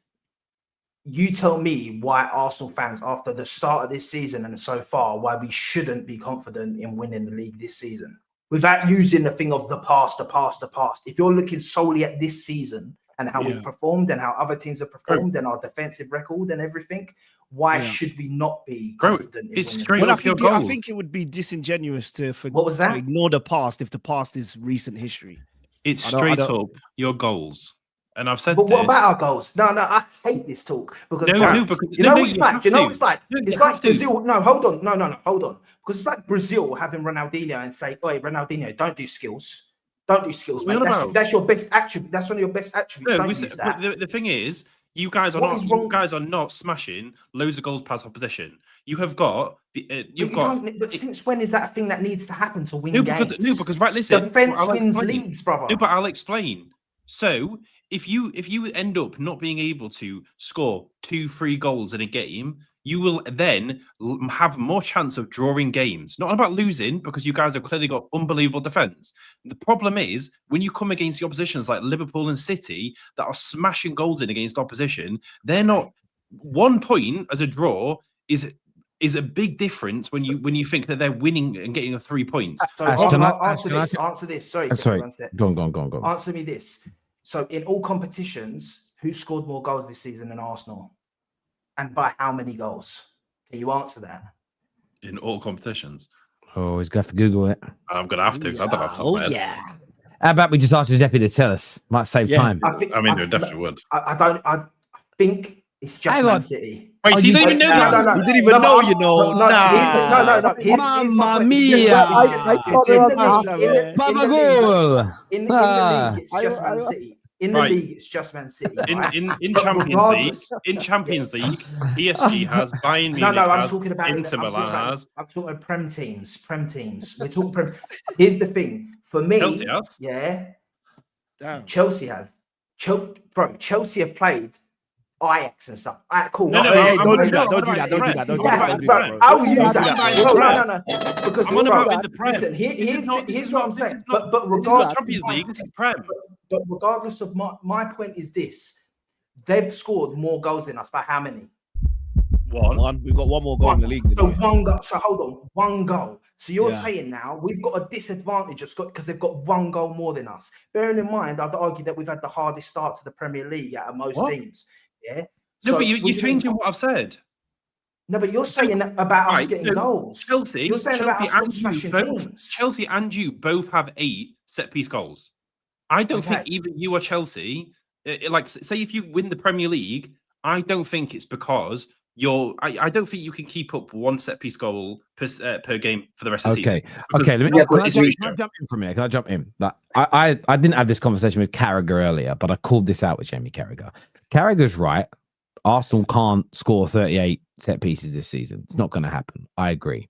You tell me why Arsenal fans, after the start of this season and so far, why we shouldn't be confident in winning the league this season. Without using the thing of the past. If you're looking solely at this season and how we've performed and how other teams have performed and our defensive record and everything, why should we not be confident? It's straight up your goals. I think it would be disingenuous to ignore the past if the past is recent history. It's straight up your goals. And I've said, but what about our goals? No, I hate this talk because you know what it's like. It's like Brazil. No, hold on. Hold on. Because it's like Brazil having Ronaldinho and say, "Oi, Ronaldinho, don't do skills, mate. That's your best attribute. That's one of your best attributes." The thing is, you guys are not smashing loads of goals past opposition. You have got But since when is that a thing that needs to happen to win games? Because right, listen, defense wins leagues, brother. No, but I'll explain. So if you end up not being able to score 2-3 goals in a game, you will then have more chance of drawing games. Not about losing, because you guys have clearly got unbelievable defense. The problem is when you come against the oppositions like Liverpool and City that are smashing goals in against opposition, they're not 1 point as a draw is a big difference when you think that they're winning and getting 3 points. So answer this. Sorry. Go on. Answer me this. So in all competitions, who scored more goals this season than Arsenal? And by how many goals? Can you answer that? In all competitions? Oh, he's got to Google it. I'm going to have to, because I don't have to. How about we just ask Giuseppe to tell us? Might save time. They definitely would. I think it's just Man City. Wait, so you don't even know that? You didn't even know, you know. No. Mamma mia. In the league, it's just Man City. In the league, it's just Man City. In Champions League, PSG has, Bayern Munich I'm talking about Inter Milan has. I'm talking about Prem teams. We're talking Prem. Here's the thing. For me, Chelsea have. Chelsea have played Ajax and stuff. All right, cool. Don't do that. I will use that. No. Because I'm on about in the Prem. Listen, here's what I'm saying. But regardless, Champions League, this is Prem. But regardless of my point is this: they've scored more goals than us. By how many? One. We've got one more goal in the league. So one goal. So hold on, one goal. So you're saying now we've got a disadvantage because they've got one goal more than us. Bearing in mind, I'd argue that we've had the hardest start to the Premier League out of most teams. Yeah. No, but you're changing what I've said. No, but you're saying that about us getting goals. Chelsea, you're saying Chelsea about us smashing teams. Chelsea and you both have 8 set-piece goals. I don't think either you or Chelsea, like, say if you win the Premier League, I don't think it's because I don't think you can keep up 1 set-piece goal per game for the rest of the season. Okay. Can I jump in from here? Can I jump in? Like, I didn't have this conversation with Carragher earlier, but I called this out with Jamie Carragher. Carragher's right. Arsenal can't score 38 set pieces this season. It's not going to happen. I agree.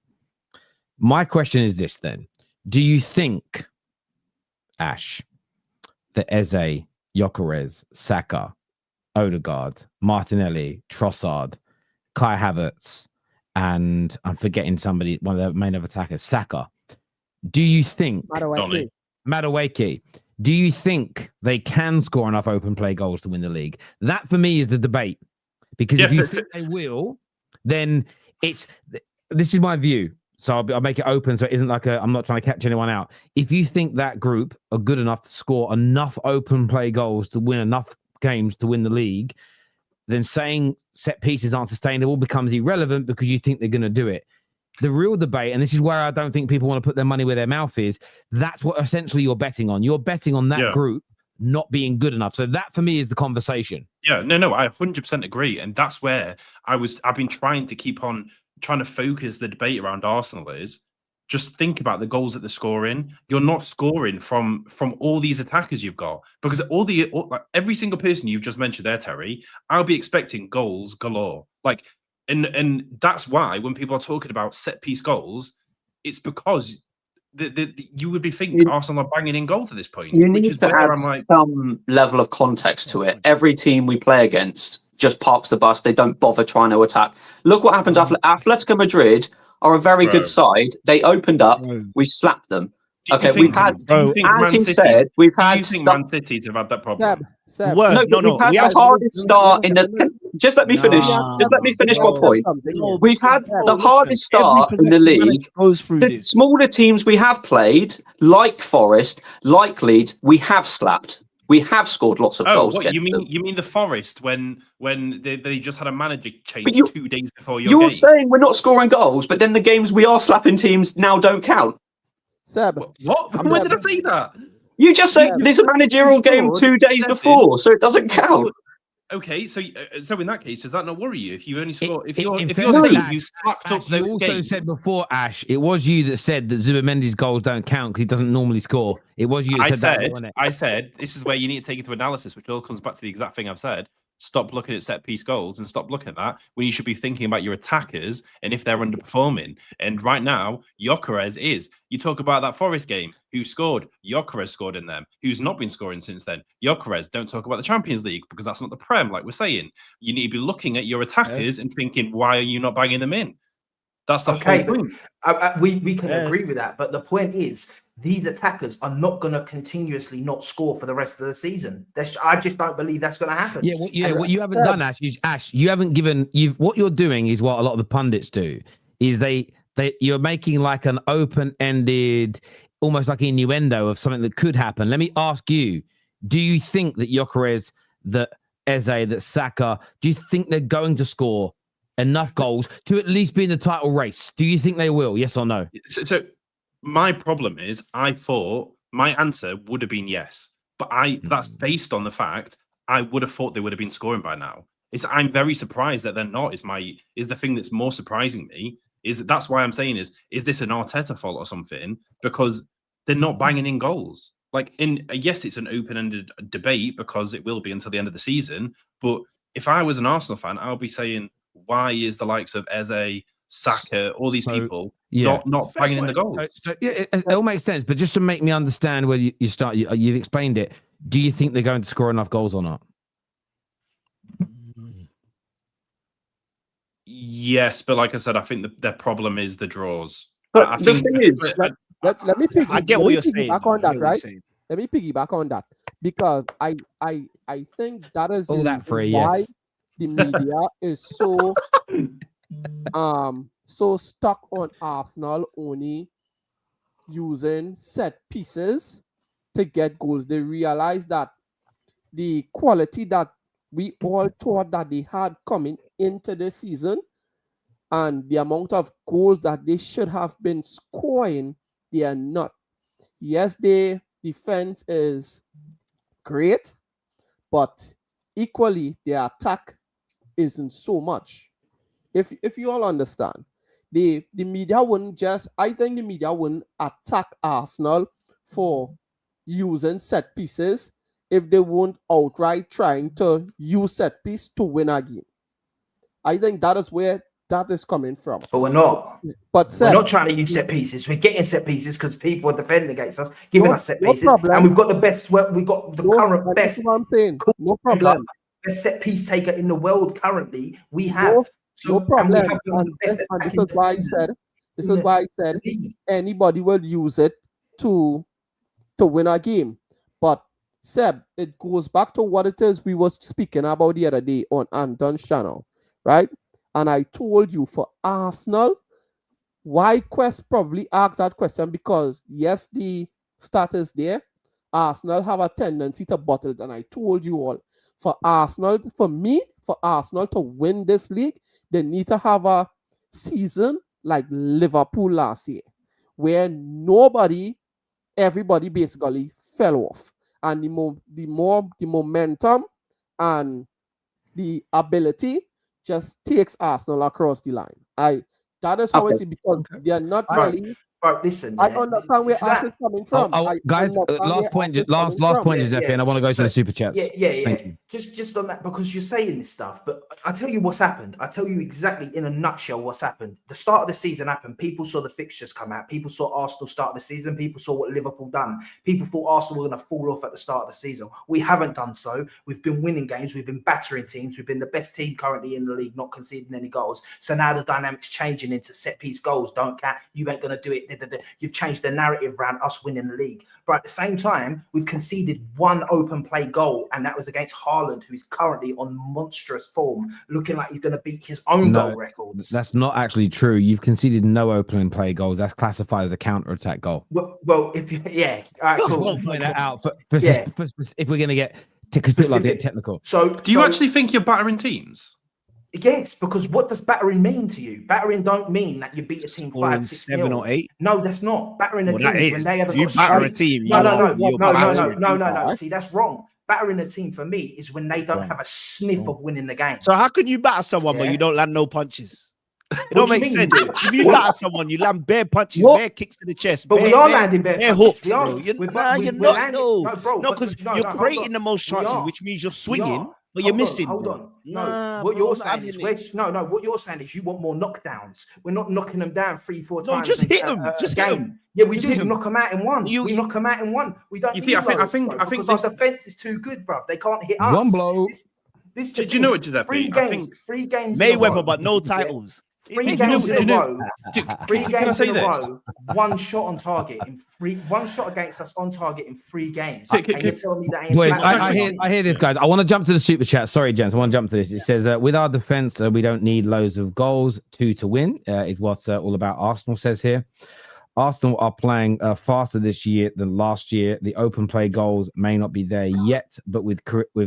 My question is this then. Do you think, Ash, that Eze, Gyökeres, Saka, Odegaard, Martinelli, Trossard, Kai Havertz, and I'm forgetting somebody, one of the main attackers, Saka, do you think Madueke, do you think they can score enough open play goals to win the league? That for me is the debate. Because if you think they will, then this is my view. So I'll make it open so it isn't like I'm not trying to catch anyone out. If you think that group are good enough to score enough open play goals to win enough games to win the league, then saying set pieces aren't sustainable becomes irrelevant because you think they're going to do it. The real debate, and this is where I don't think people want to put their money where their mouth is, that's what essentially you're betting on. You're betting on that group not being good enough. So that for me is the conversation. Yeah, no, I 100% agree. And that's where I've been trying to focus the debate around Arsenal is just think about the goals that they're scoring. You're not scoring from all these attackers you've got, because like every single person you've just mentioned there, Terry, I'll be expecting goals galore. Like, and that's why when people are talking about set piece goals, it's because you would be thinking Arsenal are banging in goal to this point. You need to add some level of context to it. Every team we play against just parks the bus. They don't bother trying to attack. Look what happened. Atletico Madrid are a very good side. They opened up. We slapped them. Okay, we've had, as he said, we've had. Do you think Man City have had that problem? No, we've had the hardest start in the. Just let me finish. Just let me finish my point. We've had the hardest start in the league. The smaller teams we have played, like Forest, like Leeds, we have slapped. We have scored lots of goals. What, you mean the Forest when they just had a manager change 2 days before your game? You're saying we're not scoring goals, but then the games we are slapping teams now don't count. Seb, what? When did I say that? You just said there's a managerial game 2 days before, so it doesn't count. Okay, so in that case, does that not worry you? If you only score, if you're saying you slapped up those you also games. said before, Ash, it was you that said that Zubamendi's goals don't count because he doesn't normally score. It was you that said that, wasn't it? I said this is where you need to take into analysis, which all comes back to the exact thing I've said. Stop looking at set piece goals and stop looking at that when you should be thinking about your attackers and if they're underperforming. And right now, Gyökeres is. You talk about that Forest game. Who scored? Gyökeres scored in them. Who's not been scoring since then? Gyökeres. Don't talk about the Champions League because that's not the Prem, like we're saying. You need to be looking at your attackers and thinking, why are you not banging them in? That's the whole thing. We can agree with that. But the point is, these attackers are not going to continuously not score for the rest of the season. I just don't believe that's going to happen. Yeah, what you haven't done, Ash, is you haven't given. What you're doing is what a lot of the pundits do. Is you're making like an open-ended, almost like innuendo of something that could happen. Let me ask you: do you think that Gyökeres, that Eze, that Saka, do you think they're going to score enough goals to at least be in the title race? Do you think they will? Yes or no? So my problem is I thought my answer would have been yes, but that's based on the fact I would have thought they would have been scoring by now. I'm very surprised that they're not. Is the thing that's more surprising me that's why I'm saying is this an Arteta fault or something? Because they're not banging in goals. Like yes, it's an open-ended debate because it will be until the end of the season. But if I was an Arsenal fan, I'll be saying, why is the likes of Eze, Saka, all these people not banging in the goals? It all makes sense, but just to make me understand where you've explained it, do you think they're going to score enough goals or not? Yes, but like I said, I think their problem is the draws. But the thing is, let me I get what you're saying. Back on that, right? Let me piggyback on that because I think that is all that free, why yes. the media is so so stuck on Arsenal only using set pieces to get goals. They realized that the quality that we all thought that they had coming into the season and the amount of goals that they should have been scoring, they are not. Yes, their defense is great, but equally their attack isn't so much. If you all understand, the media wouldn't just, I think the media wouldn't attack Arsenal for using set pieces if they weren't outright trying to use set piece to win a game. I think that is where that is coming from. But we're not. But we're not trying to use set pieces. We're getting set pieces because people are defending against us, giving us set pieces, and we've got the best. We've got the current best. What I'm saying. No problem. Best set piece taker in the world currently. We have. No problem. This is why I said. This is why I said anybody will use it to win a game. But Seb, it goes back to what it is we were speaking about the other day on Anton's channel, right? And I told you for Arsenal, why Kwess probably asked that question, because yes, the stat is there. Arsenal have a tendency to bottle it. And I told you all, for Arsenal to win this league, they need to have a season like Liverpool last year, where everybody basically fell off. And the momentum and the ability just takes Arsenal across the line. That is how I see, because they are not really. Right, listen. I understand where Arsenal's coming from. Guys, last point, Giuseppe, and I want to go to the super chats. Yeah. Just on that, because you're saying this stuff, but I'll tell you what's happened. I'll tell you exactly in a nutshell what's happened. The start of the season happened. People saw the fixtures come out. People saw Arsenal start the season. People saw what Liverpool done. People thought Arsenal were going to fall off at the start of the season. We haven't done so. We've been winning games. We've been battering teams. We've been the best team currently in the league, not conceding any goals. So now the dynamic's changing into set piece goals. Don't count. You ain't going to do it. You've changed the narrative around us winning the league. But at the same time, we've conceded one open play goal, and that was against Haaland, who is currently on monstrous form, looking like he's going to beat his own goal records. That's not actually true. You've conceded no open play goals. That's classified as a counter-attack goal. Well, all right, cool. We'll point that out. If we're going to get technical. So, do you actually think you're battering teams? Yes, because what does battering mean to you? Battering don't mean that you beat a team 5-6 7 or 8. No, that's not. Battering a team is when they have you batter a team. No. See, that's wrong. Battering a team for me is when they don't have a sniff of winning the game. So how can you batter someone but you don't land no punches? It don't make sense. If you batter someone, you land bare punches, bare kicks to the chest. But we are landing bare hooks. You're not. No, because you're creating the most chances, which means you're swinging. But you're missing. Hold on. What you're saying is what you're saying is you want more knockdowns. We're not knocking them down 3-4 times. No, just hit them. Just hit them. Yeah, we do knock them out in one. We knock them out in one. We don't. You see, I think our defense is too good, bruv. They can't hit us. One blow. Do you know what, Giuseppe? Three games. Mayweather, but no titles. Three games in a row. One shot on target one shot against us on target in 3 games. And you're telling me that ain't. Wait, I hear this, guys. I want to jump to the super chat. Sorry, gents. I want to jump to this. It says, with our defense, we don't need loads of goals to win, is what all about Arsenal says here. Arsenal are playing faster this year than last year. The open play goals may not be there yet, but we've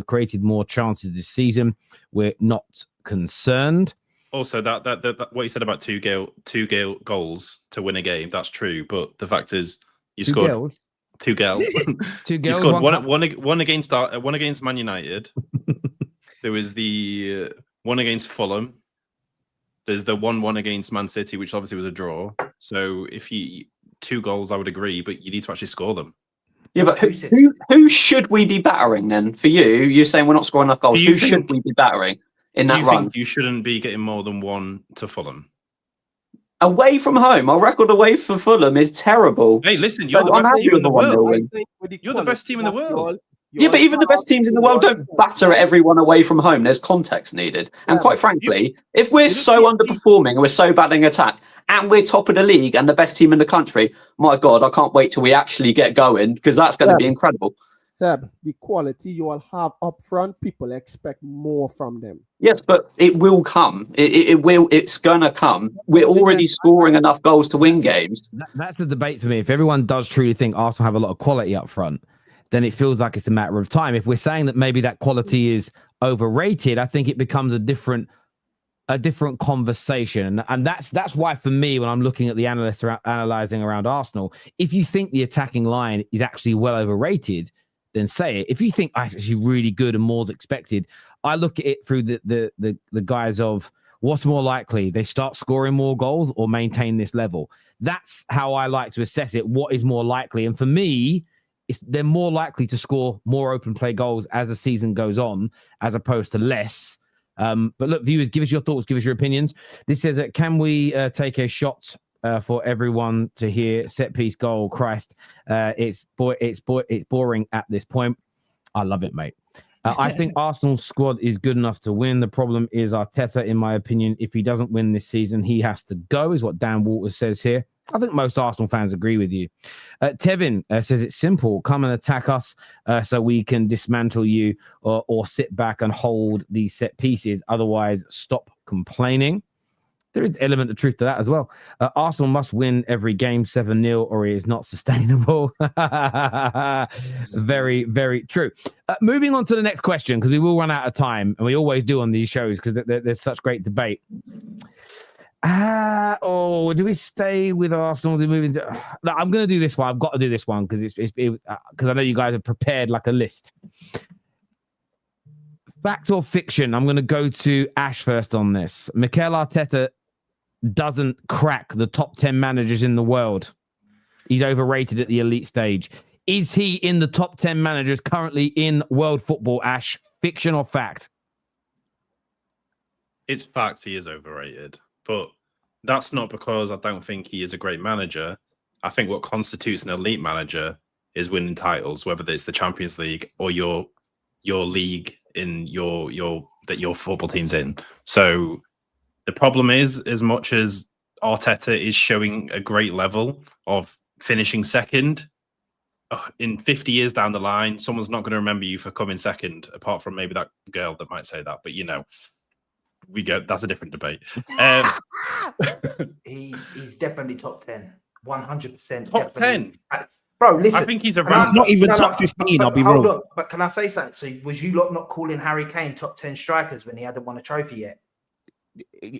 created more chances this season. We're not concerned. Also, that what you said about two goals to win a game, that's true. But the fact is, you scored 2 goals. You scored one against Man United. There was the one against Fulham. There's the 1-1 against Man City, which obviously was a draw. So if 2 goals, I would agree, but you need to actually score them. Yeah, but who should we be battering then? For you, you're saying we're not scoring enough goals. Who should we be battering? In that run, think you shouldn't be getting more than 1 to Fulham? Away from home, our record away for Fulham is terrible. Hey, listen, you're the best team in the world. You're the best team in the world. Yeah, but even the best teams in the world don't batter everyone away from home. There's context needed. And quite frankly, if we're so underperforming and we're so bad in attack and we're top of the league and the best team in the country, my God, I can't wait till we actually get going because that's going to be incredible. Seb, the quality you all have up front, people expect more from them. Yes, but it will come. It will. It's gonna come. We're already scoring enough goals to win games. That's the debate for me. If everyone does truly think Arsenal have a lot of quality up front, then it feels like it's a matter of time. If we're saying that maybe that quality is overrated, I think it becomes a different conversation. And that's why for me, when I'm looking at the analysts analyzing around Arsenal, if you think the attacking line is actually well overrated, then say it. If you think it's actually really good and more's expected, I look at it through the guise of what's more likely, they start scoring more goals or maintain this level. That's how I like to assess it. What is more likely? And for me, they're more likely to score more open play goals as the season goes on, as opposed to less. But look, viewers, give us your thoughts, give us your opinions. This says, can we take a shot for everyone to hear? Set piece goal, Christ. It's boring at this point. I love it, mate. I think Arsenal's squad is good enough to win. The problem is Arteta, in my opinion. If he doesn't win this season, he has to go, is what Dan Walters says here. I think most Arsenal fans agree with you. Tevin says it's simple. Come and attack us so we can dismantle you, or sit back and hold these set pieces. Otherwise, stop complaining. There is an element of truth to that as well. Arsenal must win every game 7-0 or it is not sustainable. Very, very true. Moving on to the next question, because we will run out of time, and we always do on these shows because there's such great debate. Do we stay with Arsenal? Do we move into? No, I'm going to do this one. I've got to do this one because because I know you guys have prepared like a list. Fact or fiction? I'm going to go to Ash first on this. Mikel Arteta doesn't crack the top 10 managers in the world. He's overrated at the elite stage. Is he in the top 10 managers currently in world football, Ash? Fiction or fact? It's fact he is overrated. But that's not because I don't think he is a great manager. I think what constitutes an elite manager is winning titles, whether it's the Champions League or your league in that your football team's in. So the problem is, as much as Arteta is showing a great level of finishing second, in 50 years down the line, someone's not going to remember you for coming second, apart from maybe that girl that might say that. But that's a different debate. He's definitely top 10, 100%. Top 10, bro. Listen, I think he's around. He's not even top 15. I'll be wrong. But can I say something? So, was you lot not calling Harry Kane top 10 strikers when he hadn't won a trophy yet?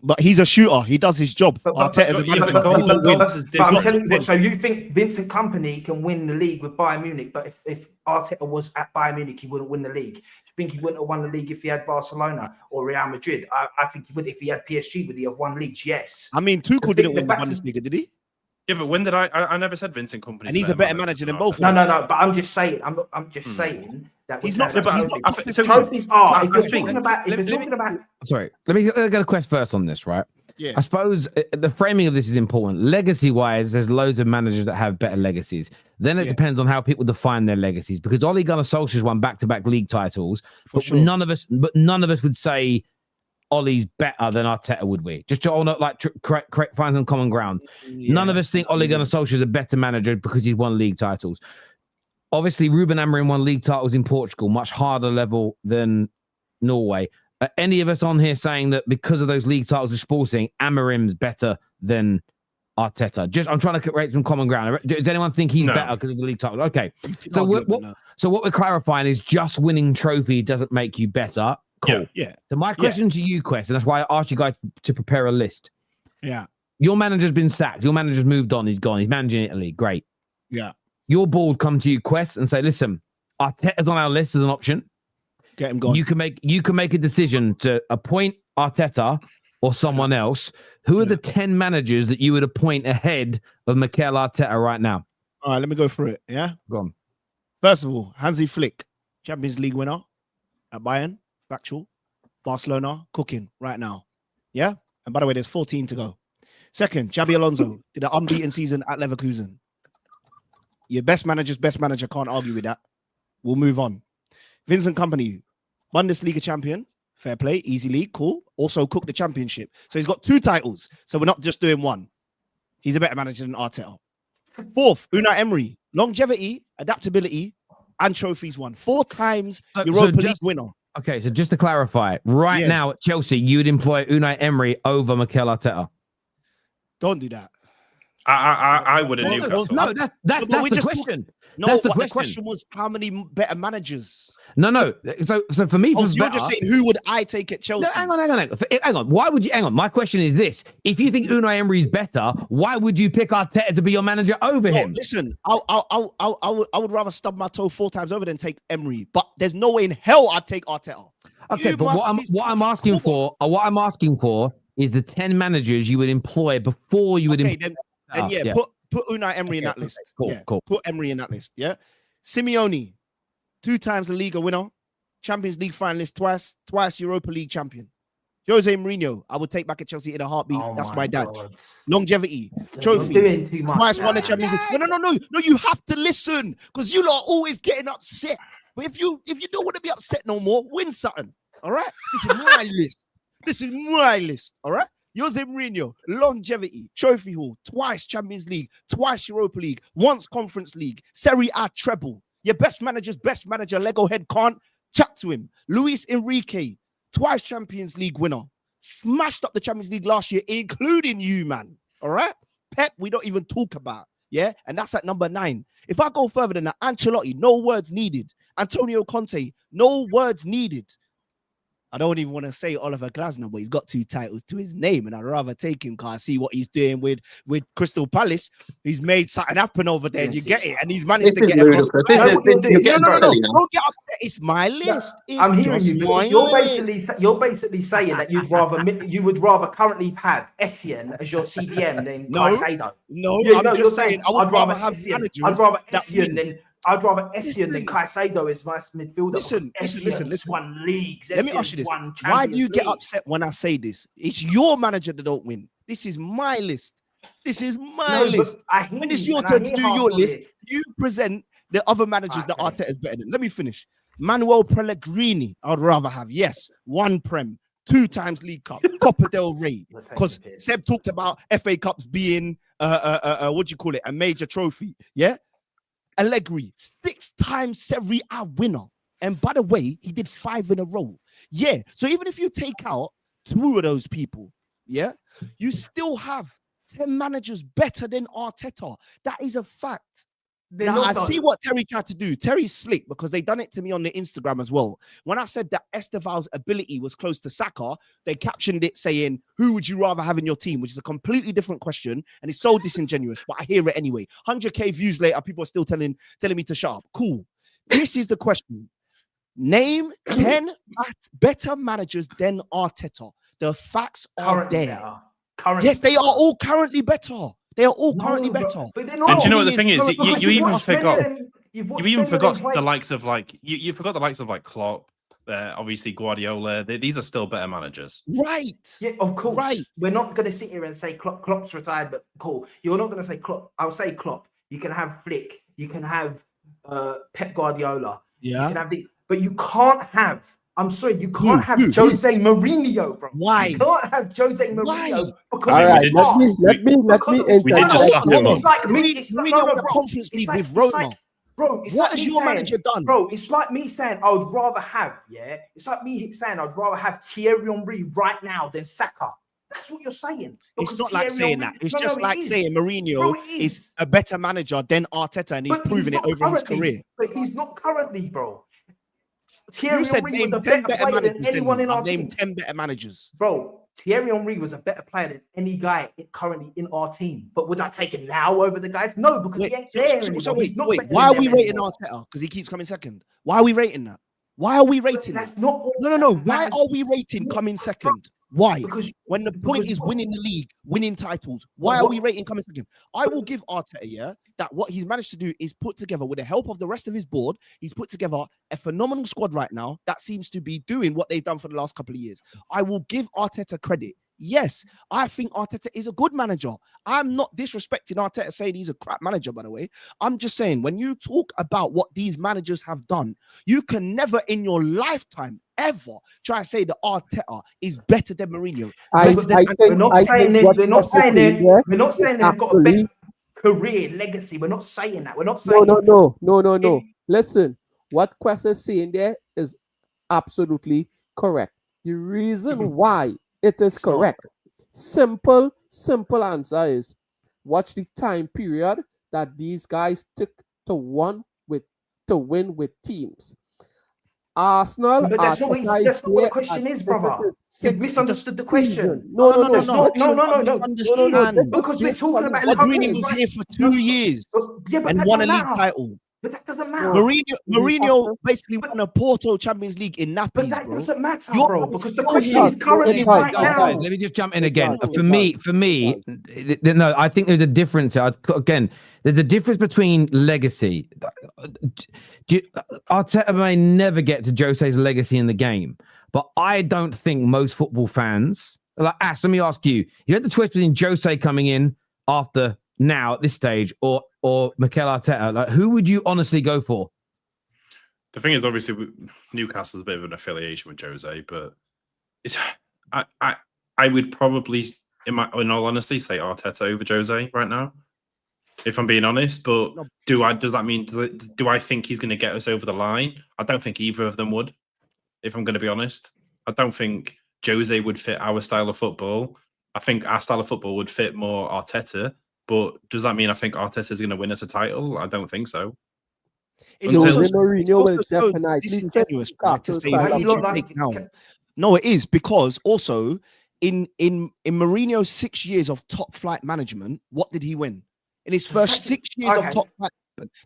But he's a shooter. He does his job. Arteta's a manager. So you think Vincent Kompany can win the league with Bayern Munich, but if Arteta was at Bayern Munich, he wouldn't win the league? Do you think he wouldn't have won the league if he had Barcelona or Real Madrid? I think he would. If he had PSG, would he have won leagues? Yes. I mean, Tuchel didn't win the Bundesliga, did he? Yeah, but when did I never said Vincent Kompany. And he's a better manager than both. No. But I'm just saying. I'm just saying that he's not. Trophies are. If you're talking about. Sorry, let me get a question first on this, right? Yeah. I suppose the framing of this is important. Legacy-wise, there's loads of managers that have better legacies. Then it depends on how people define their legacies. Because Ole Gunnar Solskjaer's won back-to-back league titles, but sure. none of us would say Ole's better than Arteta, would we? Just to all correct, find some common ground. Yeah. None of us think Ole Gunnar Solskjaer's a better manager because he's won league titles. Obviously, Ruben Amorim won league titles in Portugal, much harder level than Norway. Any of us on here saying that because of those league titles of Sporting, Amorim's better than Arteta? I'm trying to create some common ground. Does anyone think he's better because of the league titles? Okay. So what we're clarifying is just winning trophies doesn't make you better. Cool. Yeah. So my question to you, Kwess, and that's why I asked you guys to prepare a list. Yeah. Your manager's been sacked. Your manager's moved on. He's gone. He's managing Italy. Great. Yeah. Your board come to you, Kwess, and say, listen, Arteta's on our list as an option. Get him gone. You can make a decision to appoint Arteta or someone else. Who are the 10 managers that you would appoint ahead of Mikel Arteta right now? All right, let me go through it. Yeah. Go on. First of all, Hansi Flick, Champions League winner at Bayern, factual. Barcelona, cooking right now. Yeah. And by the way, there's 14 to go. Second, Xabi Alonso did an unbeaten season at Leverkusen. Your best manager, can't argue with that. We'll move on. Vincent Kompany, Bundesliga champion, fair play, easy league, cool. Also cooked the championship. So he's got 2 titles. So we're not just doing one. He's a better manager than Arteta. Fourth, Unai Emery, longevity, adaptability, and trophies won. 4 times Europa League winner. Okay, so just to clarify, right now at Chelsea, you would employ Unai Emery over Mikel Arteta. Don't do that. I wouldn't. No, that's the question. No, the question was how many better managers? No. So for me, you're just saying who would I take at Chelsea? No, hang on. Why would you? Hang on. My question is this: if you think Unai Emery is better, why would you pick Arteta to be your manager over him? Listen, I would rather stub my toe 4 times over than take Emery. But there's no way in hell I'd take Arteta. Okay, but what I'm asking for is the 10 managers you would employ before you would. Put Unai Emery in that list. Cool. Put Emery in that list. Yeah. Simeone, 2 times the Liga winner, Champions League finalist twice Europa League champion. Jose Mourinho, I would take back at Chelsea in a heartbeat. That's my dad. God. Longevity, trophies, twice won the Champions League. No, you have to listen because you lot are always getting upset. But if you don't want to be upset no more, win something. All right? This is my list. All right? Jose Mourinho, longevity, trophy haul, twice Champions League, twice Europa League, once Conference League, Serie A treble. Your best manager, Lego head can't chat to him. Luis Enrique, twice Champions League winner, smashed up the Champions League last year, including you, man. All right? Pep, we don't even talk about. Yeah? And that's at number 9. If I go further than that, Ancelotti, no words needed. Antonio Conte, no words needed. I don't even want to say Oliver Glasner, but he's got 2 titles to his name, and I'd rather take him because I see what he's doing with Crystal Palace. He's made something happen over there. You get it, and he's managed to get across. No, don't get upset. It's my list. I'm hearing you. You're basically saying that you would rather currently have Essien as your CDM than Caicedo. No, I'm just saying I would rather have managers. I'd rather Essien than Caicedo as my midfielder. Listen. Won leagues. Let me ask you this. Why do you get upset when I say this? It's your manager that don't win. This is my list. List. When it's your turn to do your list, you present the other managers that Arteta is better than. Let me finish. Manuel Pellegrini, I'd rather have. Yes, 1 Prem, 2 times League Cup, Copa del Rey. Because Seb talked about FA Cups being a major trophy. Yeah. Allegri, 6 times Serie A winner. And by the way, he did 5 in a row. Yeah. So even if you take out 2 of those people, yeah, you still have 10 managers better than Arteta. That is a fact. Now, I see what Terry tried to do. Terry's slick because they done it to me on the Instagram as well. When I said that Estevão's ability was close to Saka, they captioned it saying, who would you rather have in your team? Which is a completely different question. And it's so disingenuous, but I hear it anyway. 100K views later, people are still telling me to shut up. Cool. This is the question. Name 10 better managers than Arteta. The facts are there. Yes, they are all currently better. They are all currently better. And do you know what the thing is? You even forgot the likes of you forgot the likes of like Klopp, obviously Guardiola. These are still better managers. Right. Yeah, of course. Right. We're not going to sit here and say Klopp's retired, but cool. You're not going to say Klopp. I'll say Klopp. You can have Flick. You can have Pep Guardiola. Yeah. You can have but you can't have. I'm sorry, you can't have Jose Mourinho, bro. Why? You can't have Jose Mourinho because all right, let me It's like me. It's Mourinho the Conference League with Roma. Bro, what has your manager done? Bro, it's like me saying I would rather have, it's like me saying I'd rather have Thierry Henry right now than Saka. That's what you're saying. It's not like saying that. It's just like saying Mourinho is a better manager than Arteta, and he's proven it over his career. But he's not currently, bro. Thierry Henry was a better player than anyone in our team. Name 10 better managers. Bro, Thierry Henry was a better player than any guy currently in our team. But would I take him now over the guys? No, because he ain't there anymore. Why are we rating Arteta? Because he keeps coming second. Why are we rating that? Why are we rating that? No. Why are we rating coming second? Why? Because when the point is winning the league, winning titles, why are we rating coming second? I will give Arteta, that what he's managed to do is put together, with the help of the rest of his board, he's put together a phenomenal squad right now that seems to be doing what they've done for the last couple of years. I will give Arteta credit. Yes, I think Arteta is a good manager. I'm not disrespecting Arteta saying he's a crap manager, by the way. I'm just saying, when you talk about what these managers have done, you can never in your lifetime ever try to say that Arteta is better than Mourinho. We're not saying they've got a better career legacy. We're not saying that. We're not saying no. Listen, what Kwess is saying there is absolutely correct. The reason why it is correct, simple answer is, watch the time period that these guys took to win with teams. Arsenal. But that's not what the question is, brother. You've misunderstood the question. No. Because we're talking about Pellegrini was here for 2 years and won a league title. But that doesn't matter. Mourinho basically won a Porto Champions League in Nappies, but that doesn't matter, bro, because the question is currently right now. Guys, let me just jump in again. For me, no, I think there's a difference. Again, there's a difference between legacy. Arteta may never get to Jose's legacy in the game, but I don't think most football fans, like Ash, let me ask you, you had the choice between Jose coming in after now at this stage or Mikel Arteta, like who would you honestly go for? The thing is, obviously, Newcastle's a bit of an affiliation with Jose, but it's I would probably, in all honesty, say Arteta over Jose right now, if I'm being honest. But do I think he's going to get us over the line? I don't think either of them would, if I'm going to be honest. I don't think Jose would fit our style of football. I think our style of football would fit more Arteta. But does that mean I think Arteta is going to win us a title? I don't think so. It's also disingenuous to say no, it is, because also in Mourinho's 6 years of top flight management, what did he win? In his first 6 years of top flight.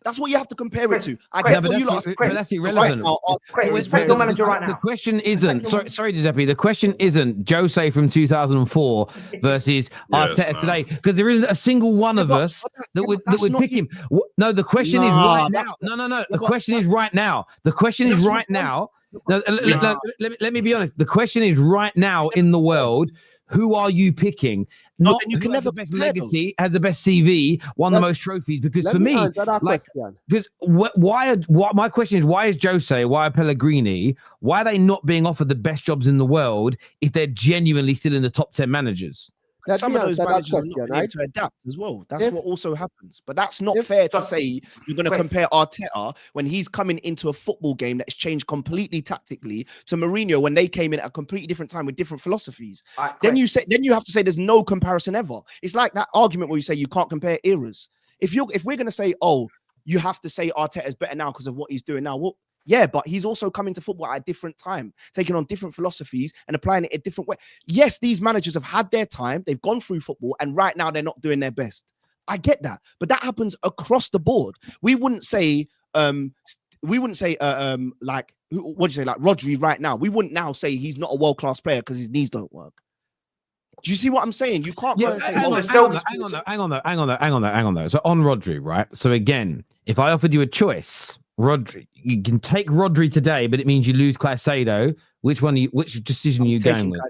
That's what you have to compare it to. But that's irrelevant. Your manager right now. The question isn't. Sorry, Giuseppe. The question isn't Jose from 2004 versus Arteta today, because there isn't a single one of us that would pick him. No, the question is right now. No. The question is right now. The question is right now. Let me be honest. The question is right now in the world. Who are you picking? Not you can never the best legacy, has the best CV, won the most trophies. Because for me, because my question is, why is Jose, why are Pellegrini, why are they not being offered the best jobs in the world if they're genuinely still in the top 10 managers? Some of those managers are not able to adapt as well. That's what also happens. But that's not fair to say you're going to compare Arteta when he's coming into a football game that's changed completely tactically to Mourinho when they came in at a completely different time with different philosophies. Then you have to say there's no comparison ever. It's like that argument where you say you can't compare eras. If we're going to say, oh, you have to say Arteta is better now because of what he's doing now. Well, yeah, but he's also coming to football at a different time, taking on different philosophies and applying it a different way. Yes, these managers have had their time. They've gone through football, and right now they're not doing their best. I get that, but that happens across the board. We wouldn't say, like Rodri right now. We wouldn't now say he's not a world-class player because his knees don't work. Do you see what I'm saying? You can't go and say, hang on though. So on Rodri, right? So again, if I offered you a choice, Rodri, you can take Rodri today, but it means you lose Caicedo. Which decision are you going with?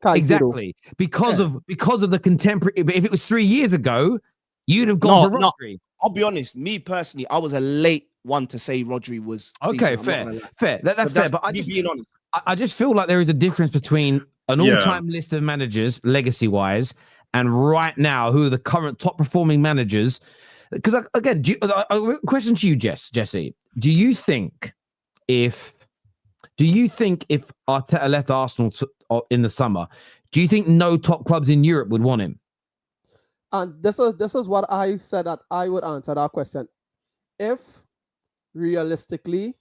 Exactly, because of the contemporary. But if it was 3 years ago, you'd have gone for Rodri. I'll be honest. Me personally, I was a late one to say Rodri was okay. Fair. That's fair. But I just feel like there is a difference between an all-time list of managers, legacy-wise, and right now, who are the current top-performing managers. Because again, question to you, Jesse. Do you think if Arteta left Arsenal in the summer, do you think no top clubs in Europe would want him? And this is what I said that I would answer that question. If realistically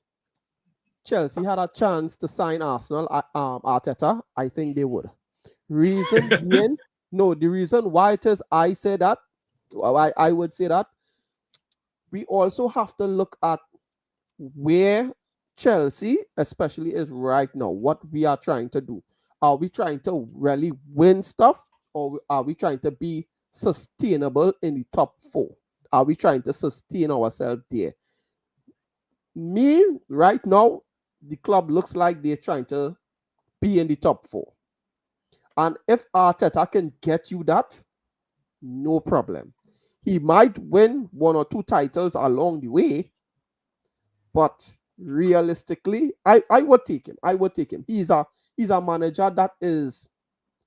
Chelsea had a chance to sign Arsenal, Arteta, I think they would. The reason why it is I say that, I would say that, we also have to look at where Chelsea especially is right now, what we are trying to do. Are we trying to really win stuff, or are we trying to be sustainable in the top 4? Are we trying to sustain ourselves there? Me, right now, the club looks like they're trying to be in the top 4. And if Arteta can get you that, no problem. He might win 1 or 2 titles along the way, but realistically, I would take him. He's a manager that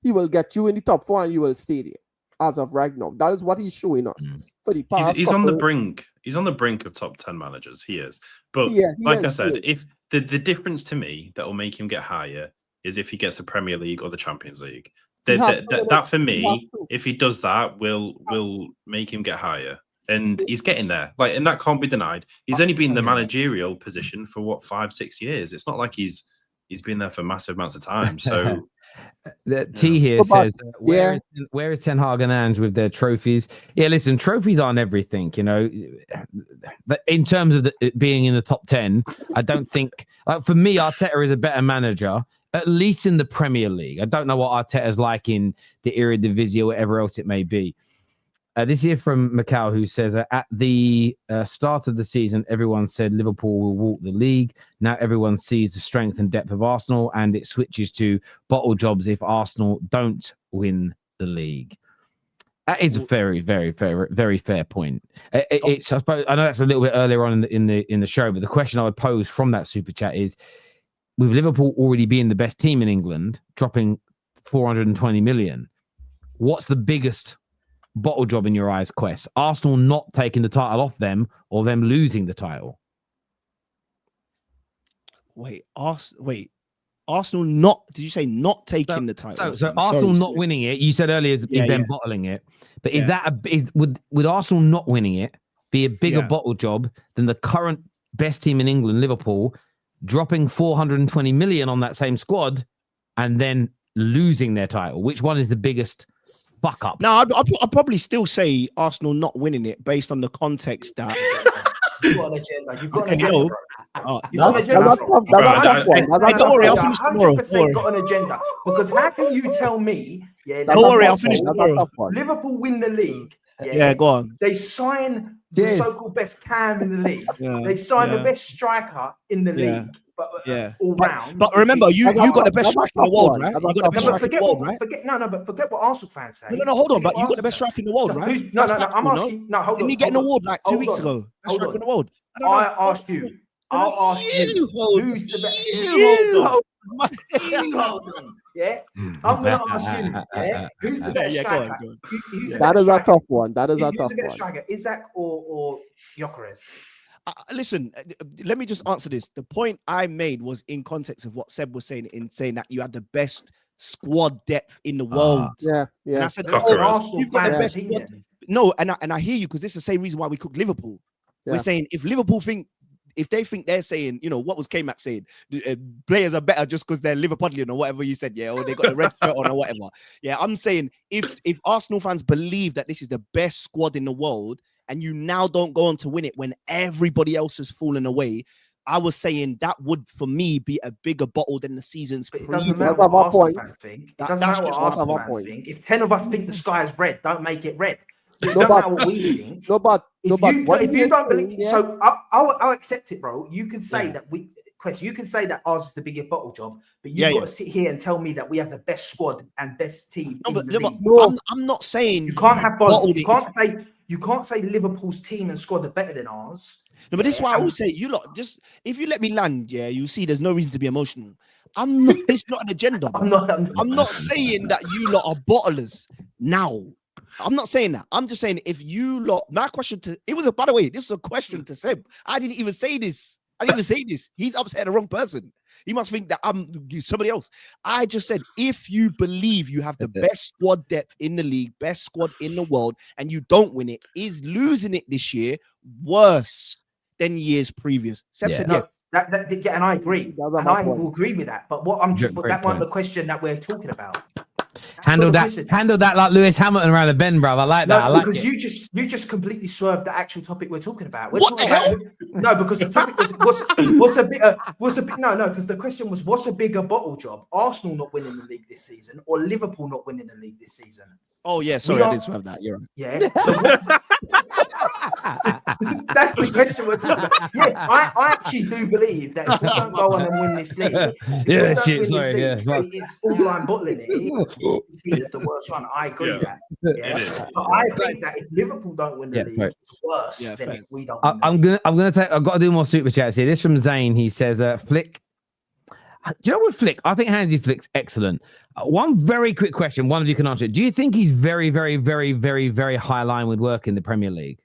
he will get you in the top 4 and you will stay there. as of right now. That is what he's showing us. For the past he's on the brink. He's on the brink of top 10 managers. He is. But I said, if the difference to me that will make him get higher is if he gets the Premier League or the Champions League. That for me, if he does that, will make him get higher. And he's getting there. And that can't be denied. He's only been in the managerial position for 5-6 years. It's not like he's been there for massive amounts of time. So T here says, where is Ten Hag and Ange with their trophies? Yeah, listen, trophies aren't everything, But in terms of being in the top 10, I don't think, for me, Arteta is a better manager, at least in the Premier League. I don't know what Arteta's like in the Eredivisie or whatever else it may be. This here from Mikel, who says, at the start of the season, everyone said Liverpool will walk the league. Now everyone sees the strength and depth of Arsenal, and it switches to bottle jobs if Arsenal don't win the league. That is a very, very, very, very fair point. It's, I suppose, I know that's a little bit earlier on in the show, but the question I would pose from that super chat is, with Liverpool already being the best team in England, dropping 420 million, what's the biggest bottle job in your eyes, Kwess? Arsenal not taking the title off them, or them losing the title? Arsenal not? Did you say not taking the title? So Arsenal not winning it. You said earlier is them bottling it, but is that would Arsenal not winning it be a bigger bottle job than the current best team in England, Liverpool, dropping 420 million on that same squad and then losing their title? Which one is the biggest fuck up? No, I'd probably still say Arsenal not winning it based on the context that you've got an agenda. You've got an agenda. Don't worry, I'll finish tomorrow. Got an agenda, because how can you tell me? Don't worry, I'll finish tomorrow. Liverpool win the league. Yeah, go on. They sign the so-called best cam in the league. They sign the best striker in the league. But all round. But remember, you got the best striker in the world, right? You got the best striker in the world, right? Forget what Arsenal fans say. No, hold on. But you got the best striker in the world, right? No, I'm asking. No, hold on. Didn't he get an award like 2 weeks ago? Best striker in the world. I'll ask you. Who's the best? Hold on. Yeah, I'm gonna ask you. Yeah, who's the best striker? That is a tough one. Who's the best striker? Isaac or Gyökeres? Listen, let me just answer this. The point I made was in context of what Seb was saying, in saying that you had the best squad depth in the world. Yeah. And I said, you've got the best squad. No, and I hear you, because this is the same reason why we cooked Liverpool. Yeah. We're saying if Liverpool they're saying, what was K-Mac saying, players are better just because they're Liverpoolian or whatever you said, or they got the red shirt on or whatever. Yeah, I'm saying if Arsenal fans believe that this is the best squad in the world, and you now don't go on to win it when everybody else has fallen away, I was saying that would, for me, be a bigger bottle than the season's. It doesn't matter what Arsenal fans think. It doesn't matter what Arsenal fans think. If 10 of us think the sky is red, don't make it red. It doesn't matter what we think. If you don't believe, so I'll accept it, bro. You can say that you can say that ours is the biggest bottle job, but you've got to sit here and tell me that we have the best squad and best team. I'm not saying you can't have both. You can't say Liverpool's team and squad are better than ours. No, but this is why I always say, you lot, just if you let me land, you see there's no reason to be emotional. It's not an agenda. I'm not saying that you lot are bottlers now. I'm not saying that. I'm just saying if you lot, my question by the way, this was a question to Seb. I didn't even say this. He's upset at the wrong person. He must think that I'm somebody else. I just said, if you believe you have the best squad depth in the league, best squad in the world, and you don't win it, is losing it this year worse than years previous? Seb said yes. And I agree. And I will agree with that. But that wasn't the question that we're talking about. Handle that like Lewis Hamilton around the bend, bro. I like that. Because you just completely swerved the actual topic we're talking about. Because the topic was because the question was, what's a bigger bottle job? Arsenal not winning the league this season or Liverpool not winning the league this season? Oh yeah, sorry, I did swerve that. You're right. Yeah. So that's the question we're talking about. Yes, I actually do believe that if we don't go on and win this league, it's full-line bottling it. It's the worst one. I agree with that. Yeah. But I think that if Liverpool don't win the league, it's worse than if we don't win I've got to do more super chats here. This from Zane. He says, Flick Do you know what Flick? I think Hansi Flick's excellent. One very quick question. One of you can answer it. Do you think he's very, very, very, very, very high line with work in the Premier League?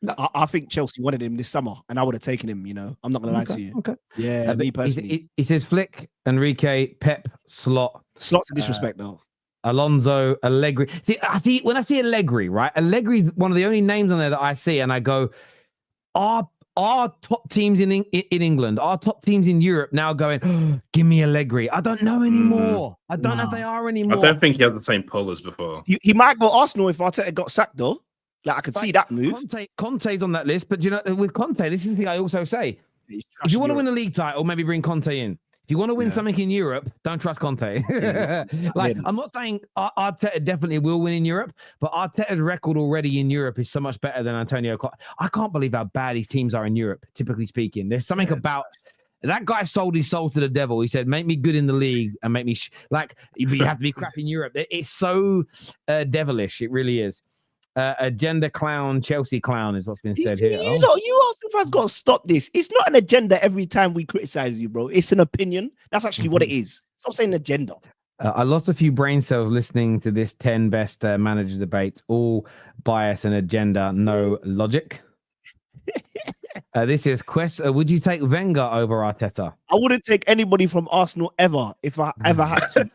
No, I think Chelsea wanted him this summer, and I would have taken him. I'm not going to lie to you. Okay. Yeah, me personally. He says Flick, Enrique, Pep, Slot. Slot's a disrespect, though. Alonso, Allegri. When I see Allegri, right? Allegri's one of the only names on there that I see, and I go, our top teams in England, our top teams in Europe now going, oh, give me Allegri. I don't know anymore. I don't know if they are anymore. I don't think he has the same pull as before. He might go Arsenal if Arteta got sacked, though. Like, I could see that move. Conte's on that list, but with Conte, this is the thing I also say. If you want to win a league title, maybe bring Conte in. If you want to win something in Europe, don't trust Conte. I'm not saying Arteta definitely will win in Europe, but Arteta's record already in Europe is so much better than Antonio Conte. I can't believe how bad these teams are in Europe, typically speaking. There's something about that guy sold his soul to the devil. He said, make me good in the league and make me but you have to be crap in Europe. It's so devilish. It really is. Agenda clown, Chelsea clown is what's been said here. You Arsenal fans got to stop this. It's not an agenda every time we criticize you, bro. It's an opinion. That's actually what it is. Stop saying agenda. I lost a few brain cells listening to this 10 best manager debate. All bias and agenda, no logic. This is Kwess. Would you take Wenger over Arteta? I wouldn't take anybody from Arsenal ever if I ever had to.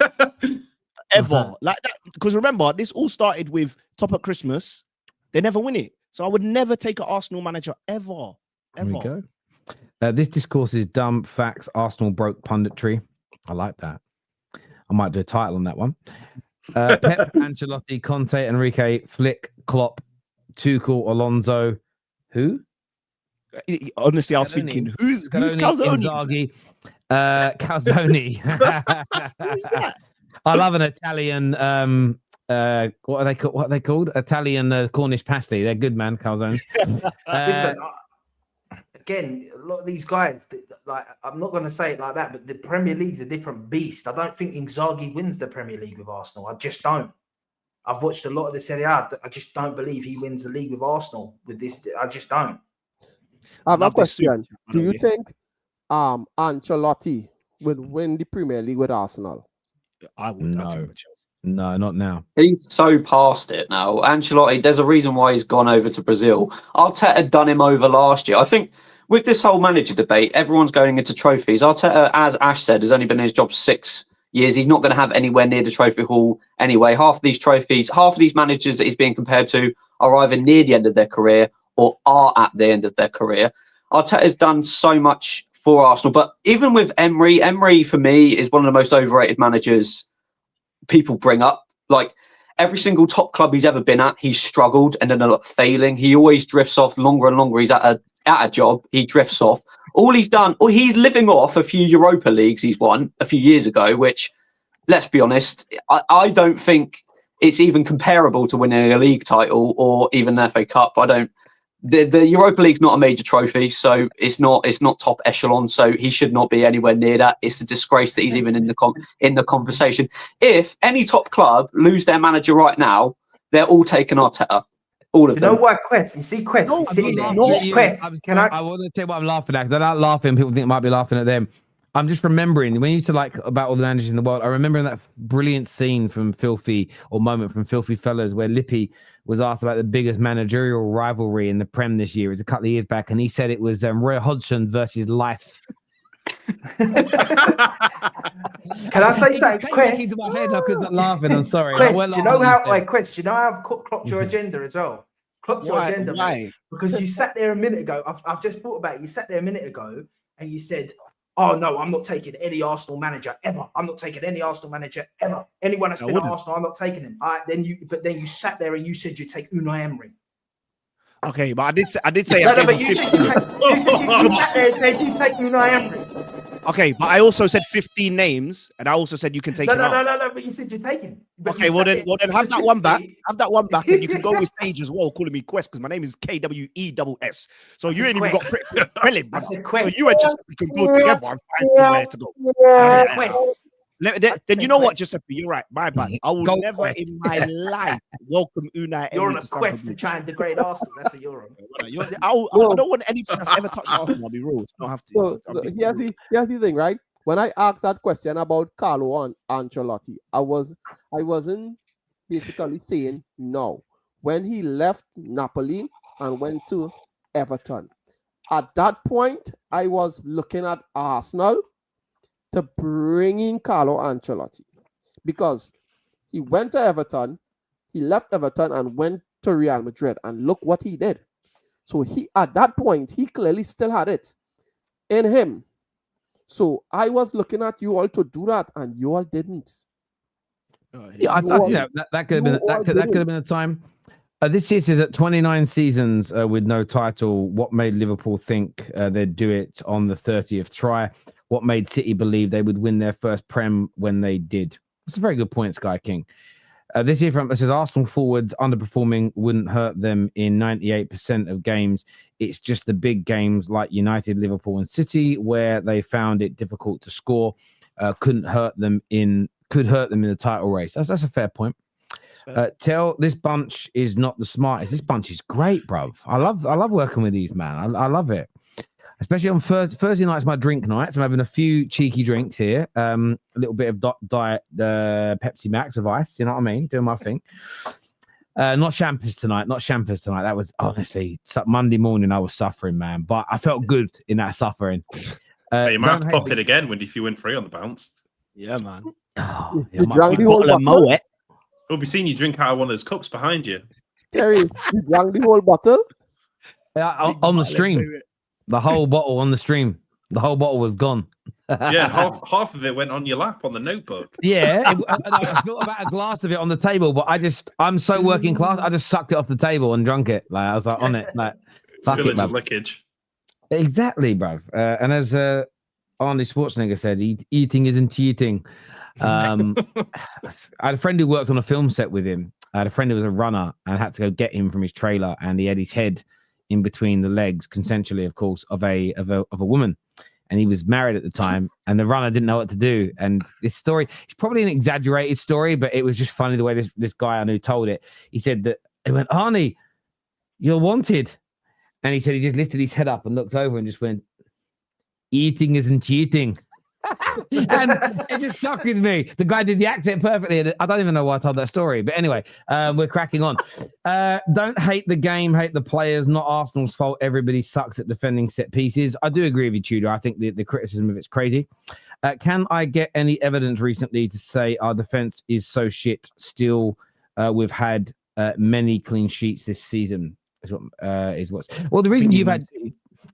Ever like that, because remember, this all started with top at Christmas. They never win it, so I would never take an Arsenal manager ever. There we go. This discourse is dumb facts. Arsenal broke punditry. I like that. I might do a title on that one. Pep, Ancelotti, Conte, Enrique, Flick, Klopp, Tuchel, Alonso. Who? Honestly, I was thinking, who's Calzone? Calzone. Who's that? I love an Italian. What are they called? Italian Cornish pasty. They're good, man. Calzones. Listen, again, a lot of these guys, like, I'm not going to say it like that, but the Premier League's a different beast. I don't think Inzaghi wins the Premier League with Arsenal. I just don't. I've watched a lot of the Serie A. I just don't believe he wins the league with Arsenal with this. I just don't. I have a question. Do you think Ancelotti would win the Premier League with Arsenal? I would. No, not now. He's so past it now. Ancelotti, there's a reason why he's gone over to Brazil. Arteta done him over last year. I think with this whole manager debate, everyone's going into trophies. Arteta, as Ash said, has only been in his job 6 years. He's not going to have anywhere near the trophy hall anyway. Half of these managers that he's being compared to are either near the end of their career or are at the end of their career. Arteta's done so much for Arsenal, but even with Emery for me is one of the most overrated managers people bring up. Like, every single top club he's ever been at, he's struggled and ended up failing. He always drifts off longer and longer. He's at a job, he drifts off. All he's done, he's living off a few Europa Leagues he's won a few years ago, which, let's be honest, I don't think it's even comparable to winning a league title or even an FA Cup. The Europa League's not a major trophy, so it's not top echelon. So he should not be anywhere near that. It's a disgrace that he's even in the conversation. If any top club lose their manager right now, they're all taking Arteta. All of them. You know what, Kwess? You see Kwess? He's sitting there. Kwess, I want to tell you what I'm laughing at. They're not laughing. People think I might be laughing at them. I'm just remembering when you used to like about all the managers in the world. I remember that brilliant scene from moment from Filthy Fellas where Lippy was asked about the biggest managerial rivalry in the Prem this year. It was a couple of years back, and he said it was Roy Hodgson versus Life. Can I say that? Kwess, into my head because I'm laughing. I'm sorry. Kwess, do you know how I've clocked your agenda as well? Clocked your agenda. Why? Because you sat there a minute ago. I've just thought about it. You sat there a minute ago and you said, oh no, I'm not taking any Arsenal manager ever. I'm not taking any Arsenal manager ever. Anyone that's been at Arsenal, I'm not taking him. All right, then you sat there and you said you take Unai Emery. Okay, but I did say no, but you said you sat there and said you take Unai Emery. Okay, but I also said 15 names, and I also said you can take him out. No, but you said you're taking. Okay, well then have that one back. Have that one back, and you can go with Sage as well, calling me Kwess, because my name is KWESS. So you ain't even got spelling. So you and Giuseppe can go together and find somewhere to go. Then you know what, Giuseppe, you're right. My bad. I will never in my life welcome Unai. You're on a quest to try and degrade Arsenal. That's what you're on. I don't want anything that's ever touched Arsenal. I'll be real. I don't have to. So here's the thing, right? when I asked that question about Carlo Ancelotti, I wasn't basically saying no. When he left Napoli and went to Everton, at that point, I was looking at Arsenal to bring in Carlo Ancelotti because he went to Everton, he left Everton and went to Real Madrid, and look what he did. So at that point, he clearly still had it in him. So I was looking at you all to do that, and you all didn't. Yeah, I think that could have been a time. This year says at 29 seasons with no title. What made Liverpool think they'd do it on the 30th try? What made City believe they would win their first Prem when they did? That's a very good point, Sky King. This year, it says Arsenal forwards underperforming wouldn't hurt them in 98% of games. It's just the big games like United, Liverpool, and City where they found it difficult to score. Could hurt them in the title race. That's a fair point. Tell this bunch is not the smartest. This bunch is great, bruv. I love working with these, man. I love it. Especially on Thursday night's my drink nights. I'm having a few cheeky drinks here. A little bit of diet Pepsi Max with ice. You know what I mean? Doing my thing. Not champers tonight. That was honestly Monday morning. I was suffering, man, but I felt good in that suffering. You might have to pop it again if you win 3 on the bounce. Yeah, man. Oh, you drank the whole bottle? We'll be seeing you drink out of one of those cups behind you. Terry, you drank the whole bottle? On the stream. The whole bottle on the stream. The whole bottle was gone. Yeah, half of it went on your lap on the notebook. Yeah, I thought about a glass of it on the table, but I'm so working class. I just sucked it off the table and drunk it. Like I was like on it, like spillage and lickage. Exactly, bruv. And as Arnie Schwarzenegger said, eating isn't cheating. I had a friend who worked on a film set with him. I had a friend who was a runner and had to go get him from his trailer, and he had his head in between the legs, consensually, of course, of a woman, and he was married at the time, and the runner didn't know what to do. And this story, it's probably an exaggerated story, but it was just funny the way this guy I knew told it. He said that he went, "Arnie, you're wanted," and he said he just lifted his head up and looked over and just went, "Eating isn't cheating." And it just stuck with me. The guy did the accent perfectly, and I don't even know why I told that story. But anyway, we're cracking on. Don't hate the game, hate the players. Not Arsenal's fault. Everybody sucks at defending set pieces. I do agree with you, Tudor. I think the criticism of it's crazy. Can I get any evidence recently to say our defense is so shit? Still, we've had many clean sheets this season. Is what's well the reason you've had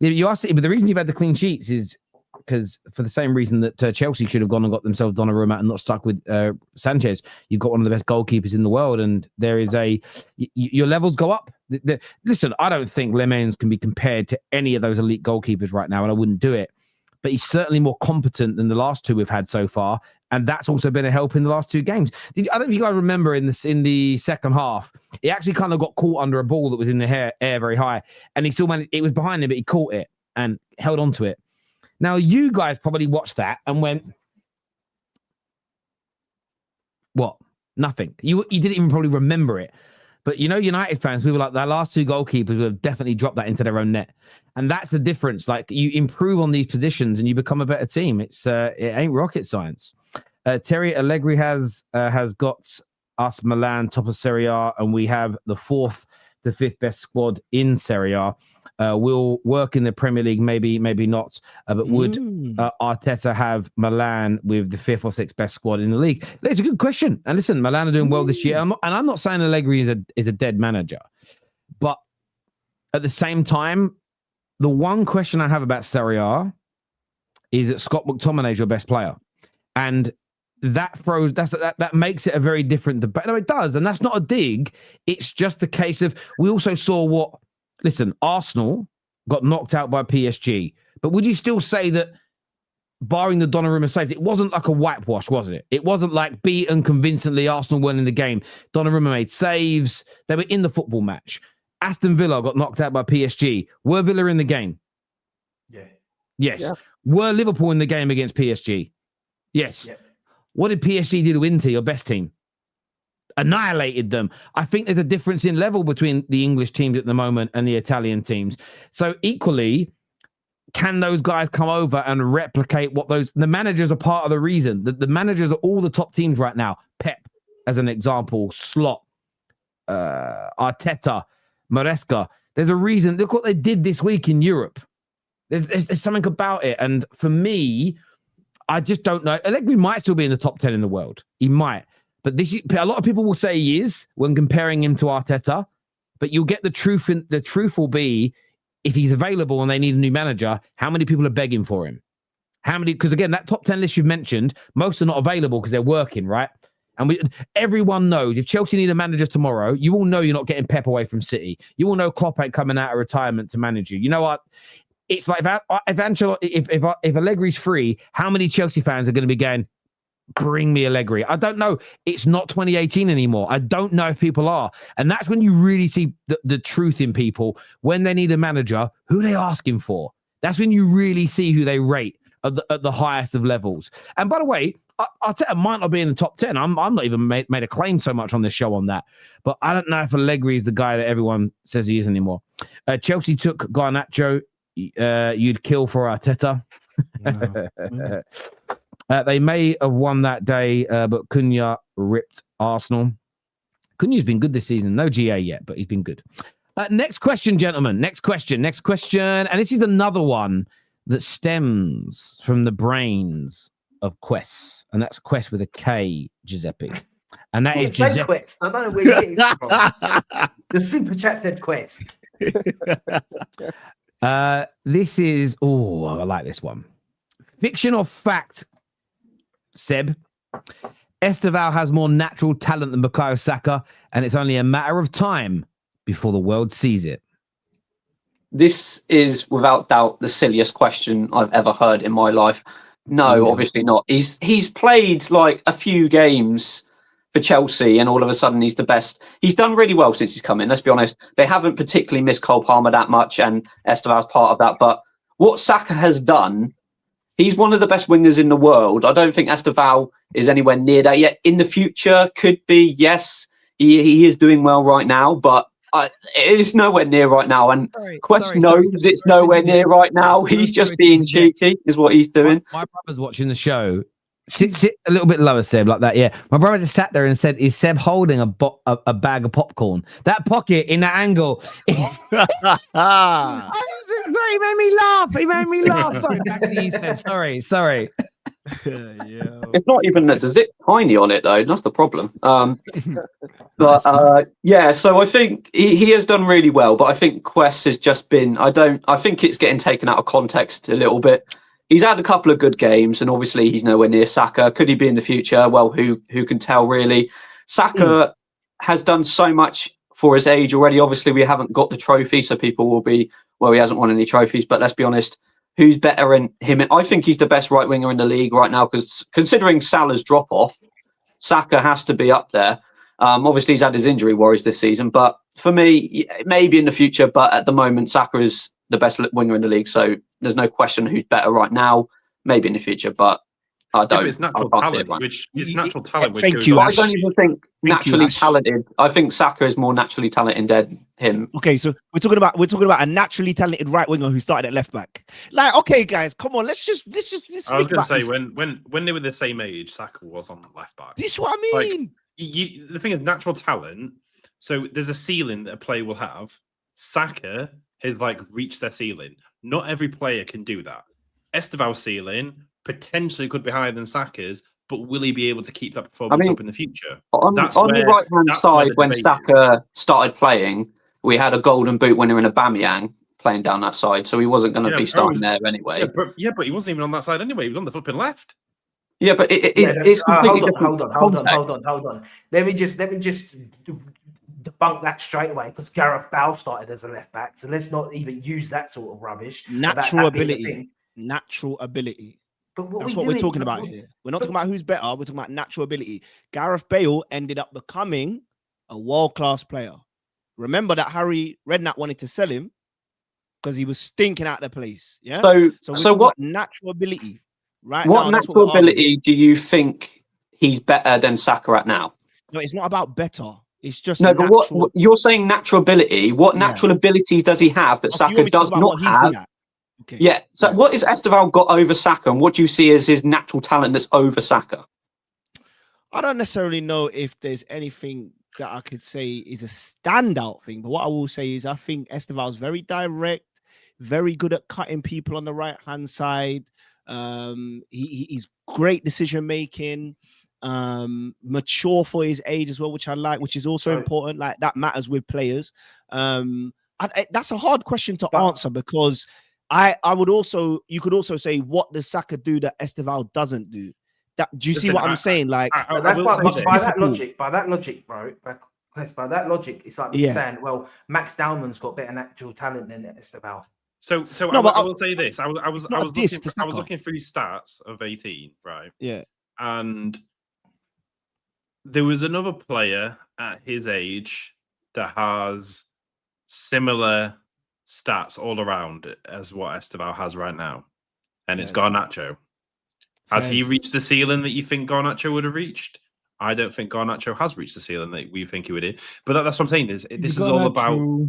you are, but the reason you've had the clean sheets is because for the same reason that Chelsea should have gone and got themselves Donnarumma and not stuck with Sanchez. You've got one of the best goalkeepers in the world, and there is your levels go up. Listen, I don't think Lemans can be compared to any of those elite goalkeepers right now, and I wouldn't do it. But he's certainly more competent than the last two we've had so far, and that's also been a help in the last 2 games. I don't know if you guys remember in the second half, he actually kind of got caught under a ball that was in the air very high, and he still managed. It was behind him, but he caught it and held on to it. Now, you guys probably watched that and went, what? Nothing. You didn't even probably remember it. But, United fans, we were like, their last 2 goalkeepers would have definitely dropped that into their own net. And that's the difference. Like, you improve on these positions and you become a better team. It ain't rocket science. Terry Allegri has got us Milan top of Serie A, and we have the 4th to 5th best squad in Serie A. Will work in the Premier League, maybe not. But would Arteta have Milan with the 5th or 6th best squad in the league? It's a good question. And listen, Milan are doing well this year. I'm not saying Allegri is a dead manager, but at the same time, the one question I have about Serie A is that Scott McTominay is your best player, and that makes it a very different debate. No, it does, and that's not a dig. It's just a case of we also saw Listen, Arsenal got knocked out by PSG, but would you still say that, barring the Donnarumma saves, it wasn't like a whitewash, was it? It wasn't like beaten convincingly, Arsenal won in the game. Donnarumma made saves. They were in the football match. Aston Villa got knocked out by PSG. Were Villa in the game? Yeah. Yes. Yeah. Were Liverpool in the game against PSG? Yes. Yeah. What did PSG do to Inter, your best team? Annihilated them. I think there's a difference in level between the English teams at the moment and the Italian teams. So equally, can those guys come over and replicate what the managers are part of the reason? The managers are all the top teams right now. Pep, as an example, Slot, Arteta, Maresca. There's a reason. Look what they did this week in Europe. There's something about it. And for me, I just don't know. Allegri might still be in the top 10 in the world. He might. But a lot of people will say he is when comparing him to Arteta. But you'll get the truth. The truth will be, if he's available and they need a new manager, how many people are begging for him? How many? Because again, that top 10 list you've mentioned, most are not available because they're working, right? And everyone knows if Chelsea need a manager tomorrow, you all know you're not getting Pep away from City. You all know Klopp ain't coming out of retirement to manage you. You know what? It's like if Allegri's free, how many Chelsea fans are going to be going, bring me Allegri? I don't know. It's not 2018 anymore. I don't know if people are. And that's when you really see the truth in people. When they need a manager, who are they asking for? That's when you really see who they rate at the highest of levels. And by the way, Arteta might not be in the top 10. I'm not even made a claim so much on this show on that. But I don't know if Allegri is the guy that everyone says he is anymore. Chelsea took Garnacho. You'd kill for Arteta. No. They may have won that day, but Cunha ripped Arsenal. Cunha's been good this season. No GA yet, but he's been good. Next question, gentlemen. Next question. And this is another one that stems from the brains of Kwess. And that's Kwess with a K, Giuseppe. And that is Giuseppe. Quest. I don't know where you're getting it from. The super chat said Quest. This is, I like this one. Fiction or fact, Seb? Estevão has more natural talent than Bukayo Saka, and it's only a matter of time before the world sees it. This is without doubt the silliest question I've ever heard in my life. No, obviously not. He's played like a few games for Chelsea, and all of a sudden he's the best. He's done really well since he's come in. Let's be honest. They haven't particularly missed Cole Palmer that much, and Estevão's part of that. But what Saka has done, he's one of the best wingers in the world. I don't think Estevão is anywhere near that yet. In the future, could be, yes. He is doing well right now, but it's nowhere near right now. And Kwess knows it's nowhere near right now. He's just being cheeky, is what he's doing. My brother's watching the show. Sit a little bit lower, Seb, like that. Yeah, my brother just sat there and said, "Is Seb holding a bag of popcorn? That pocket in that angle." He made me laugh. Sorry, back to you, Seb. Sorry. Yeah. It's not even the zip tiny on it though. That's the problem. Yeah. So I think he has done really well, but I think Kwess has just been. I think it's getting taken out of context a little bit. He's had a couple of good games, and obviously he's nowhere near Saka. Could he be in the future? Well, who can tell, really? Saka has done so much for his age already. Obviously, we haven't got the trophy, so people will be, well, he hasn't won any trophies. But let's be honest, who's better than him? I think he's the best right winger in the league right now, because considering Salah's drop off, Saka has to be up there. Obviously, he's had his injury worries this season, but for me, maybe in the future. But at the moment, Saka is the best winger in the league, so there's no question who's better right now. Maybe in the future, but I don't. It's natural talent, natural talent. Thank you. I don't even think naturally talented. I think Saka is more naturally talented than him. Okay, so we're talking about a naturally talented right winger who started at left back. Like, okay, guys, come on, let's just. I was going to say when they were the same age, Saka was on the left back. This is what I mean. Like, the thing is, natural talent. So there's a ceiling that a player will have. Saka has reached their ceiling. Not every player can do that. Estevão's ceiling potentially could be higher than Saka's, but will he be able to keep that performance up in the future? On the right-hand side, when Saka started playing, we had a golden boot winner in Aubameyang playing down that side, so he wasn't going to be starting there anyway. But he wasn't even on that side anyway. He was on the flipping left. Yeah, but it's completely different. Hold on. Let me just debunk that straight away, because Gareth Bale started as a left back, so let's not even use that sort of rubbish. Natural ability. But that's what we're talking about here. We're not talking about who's better. We're talking about natural ability. Gareth Bale ended up becoming a world-class player. Remember that Harry Redknapp wanted to sell him because he was stinking out the place. Yeah. So what natural ability? Right. What natural ability do you think he's better than Saka at now? No, it's not about better. It's just no. But what you're saying, natural ability. What natural abilities does he have that Saka does not have? Okay. Yeah. So what is Estevão got over Saka, and what do you see as his natural talent that's over Saka? I don't necessarily know if there's anything that I could say is a standout thing, but what I will say is I think Estevão is very direct, very good at cutting people on the right-hand side. He's great decision making, mature for his age as well, which I like, which is also important. Like that matters with players. That's a hard question to answer because you could also say, what does Saka do that Estevão doesn't do? Do you see what I'm saying? Like by that logic, bro. By that logic, it's like me saying, well, Max Dowman's got better natural talent than Estevão. So I will say this. I was looking through stats of 18, right? Yeah. And there was another player at his age that has similar stats all around as what Estevão has right now. And it's Garnacho. Has he reached the ceiling that you think Garnacho would have reached? I don't think Garnacho has reached the ceiling that we think he would have. But that's what I'm saying. This is all about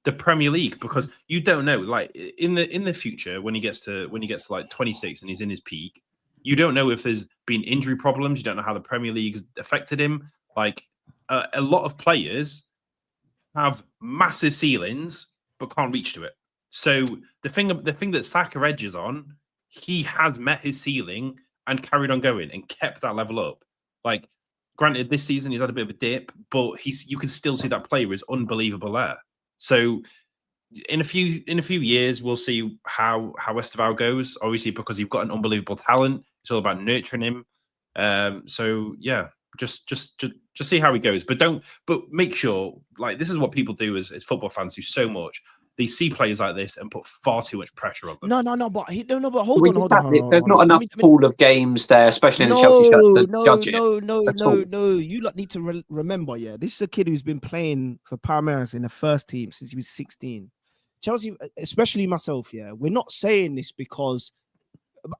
the Premier League, because you don't know. Like in the future, when he gets to like 26 and he's in his peak, you don't know if there's been injury problems. You don't know how the Premier League's affected him. Like a lot of players have massive ceilings but can't reach to it. So the thing that Saka edges on, he has met his ceiling and carried on going and kept that level up. Like, granted, this season he's had a bit of a dip, but you can still see that player is unbelievable there. So in a few years, we'll see how Estevão goes. Obviously, because you've got an unbelievable talent, it's all about nurturing him. So yeah, just see how he goes. But make sure, like, this is what people do as football fans do so much. They see players like this and put far too much pressure on them. No, but hold on. There's not enough pool of games there, especially in the Chelsea shirt, to judge it. No. You lot need to remember, this is a kid who's been playing for Palmeiras in the first team since he was 16. Chelsea, especially myself, we're not saying this because.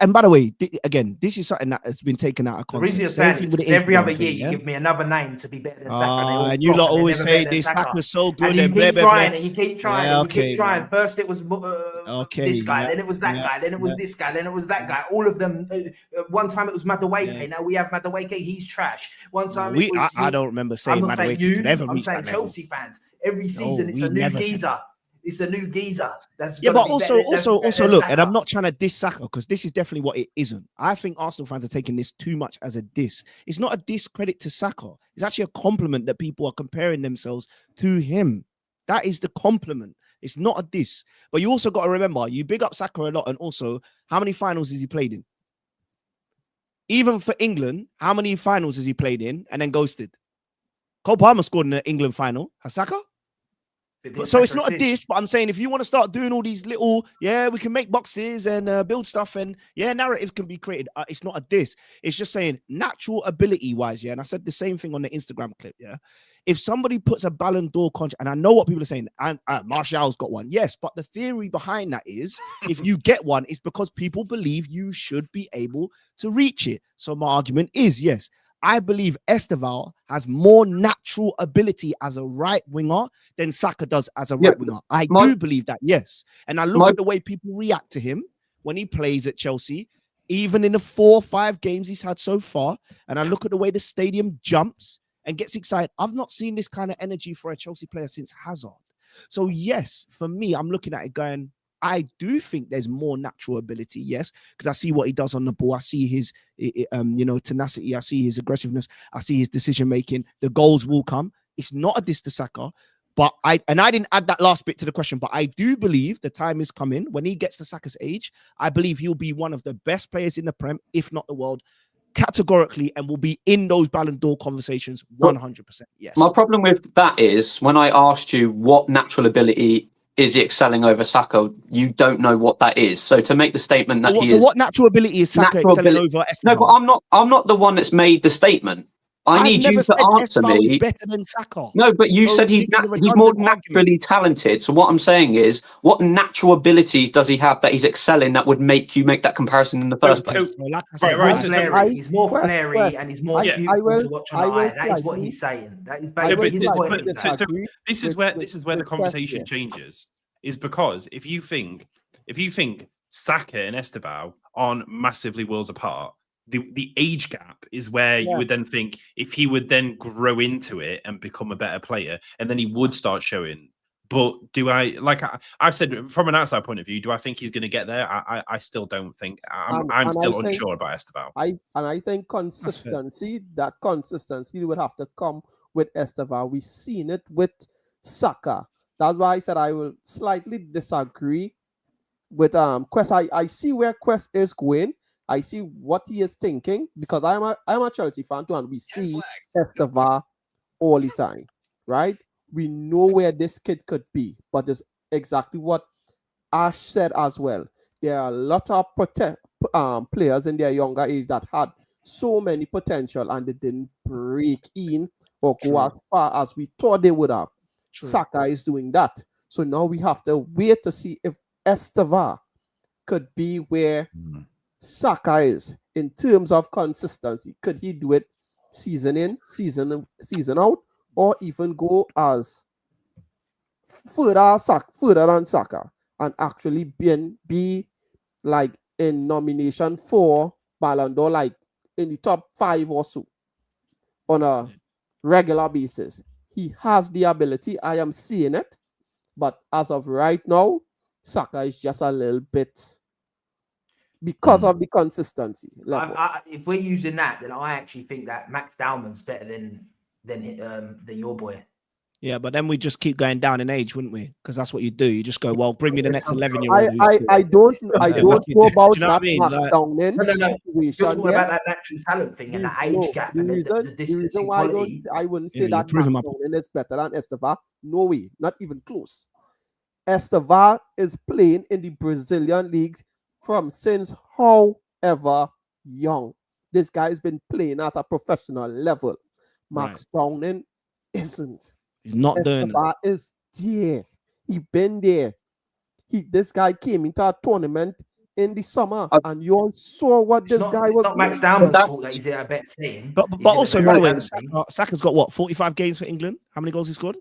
And by the way, again, this is something that has been taken out of context. The reason you're saying it is every other year you give me another name to be better than Saka. And you lot always say this Saka's so good. And you keep trying. First it was this guy, then it was that guy, then it was this guy, then it was that guy. All of them. One time it was Madueke. Now we have Madueke. He's trash. One time I don't remember saying Madueke could ever reach that level. Chelsea fans. Every season it's a new geezer. It's a new geezer. But also look, and I'm not trying to diss Saka because this is definitely what it isn't. I think Arsenal fans are taking this too much as a diss. It's not a discredit to Saka. It's actually a compliment that people are comparing themselves to him. That is the compliment. It's not a diss. But you also got to remember, you big up Saka a lot, and also how many finals has he played in? Even for England, how many finals has he played in and then ghosted? Cole Palmer scored in the England final. Has Saka? So it's not a diss, but I'm saying if you want to start doing all these little, we can make boxes and build stuff and narrative can be created. It's not a diss. It's just saying natural ability wise, and I said the same thing on the Instagram clip, If somebody puts a Ballon d'Or contract, and I know what people are saying, and Martial's got one, yes, but the theory behind that is if you get one, it's because people believe you should be able to reach it. So my argument is, yes, I believe Estevão has more natural ability as a right winger than Saka does as a right winger. I do believe that, yes. And I look at the way people react to him when he plays at Chelsea, even in the 4 or 5 games he's had so far. And I look at the way the stadium jumps and gets excited. I've not seen this kind of energy for a Chelsea player since Hazard. So yes, for me, I'm looking at it going, I do think there's more natural ability, yes, because I see what he does on the ball. I see his, tenacity. I see his aggressiveness. I see his decision making. The goals will come. It's not a diss to Saka, but I didn't add that last bit to the question. But I do believe the time is coming when he gets to Saka's age. I believe he'll be one of the best players in the Prem, if not the world, categorically, and will be in those Ballon d'Or conversations 100%. Yes. My problem with that is when I asked you what natural ability is he excelling over Saka, you don't know what that is. So to make the statement that what natural ability is Saka excelling over Estevão? No, but I'm not the one that's made the statement. I need you to answer me. He's better than Saka. No, but you said he's more naturally talented. So what I'm saying is, what natural abilities does he have that he's excelling that would make you make that comparison in the first place? He's more flary and he's more beautiful to watch on the eye. That is what he's saying. That is basically what he's saying. This is where the conversation changes. Is because if you think Saka and Estevão aren't massively worlds apart. The age gap is where you would then think if he would then grow into it and become a better player, and then he would start showing. But do I've said from an outside point of view, do I think he's going to get there? I still don't think. I'm still unsure about Estevão. I think consistency would have to come with Estevão. We've seen it with Saka. That's why I said I will slightly disagree with Kwess. I see where Kwess is going. I see what he is thinking because I'm a Chelsea fan too, and we see Estevão all the time, right? We know where this kid could be, but it's exactly what Ash said as well. There are a lot of players in their younger age that had so many potential and they didn't break in or go as far as we thought they would have. Saka is doing that. So now we have to wait to see if Estevão could be where Saka is in terms of consistency. Could he do it season in, season out, or even go as further than Saka and actually be like in nomination for Ballon d'Or, like in the top 5 or so on a regular basis? He has the ability. I am seeing it. But as of right now, Saka is just a little bit because of the consistency level. If we're using that, then I actually think that Max Dowman's better than your boy. Yeah, but then we just keep going down in age, wouldn't we? Because that's what you do. You just go, well, bring me the next 11-year-old. I don't know about that Max Dowman. No. You're talking about that natural talent thing and that age gap and the distance in quality. I wouldn't say that Max Dowman is better than Estevão. No way, not even close. Estevão is playing in the Brazilian leagues since however young. This guy's been playing at a professional level. Max Dowman isn't. He's not doing it. Is there. He been there. This guy came into a tournament in the summer, and you all saw what guy was. It's not Max Dowman's fault that he's at a better team. But also, by the way, Saka's got what, 45 games for England? How many goals he scored?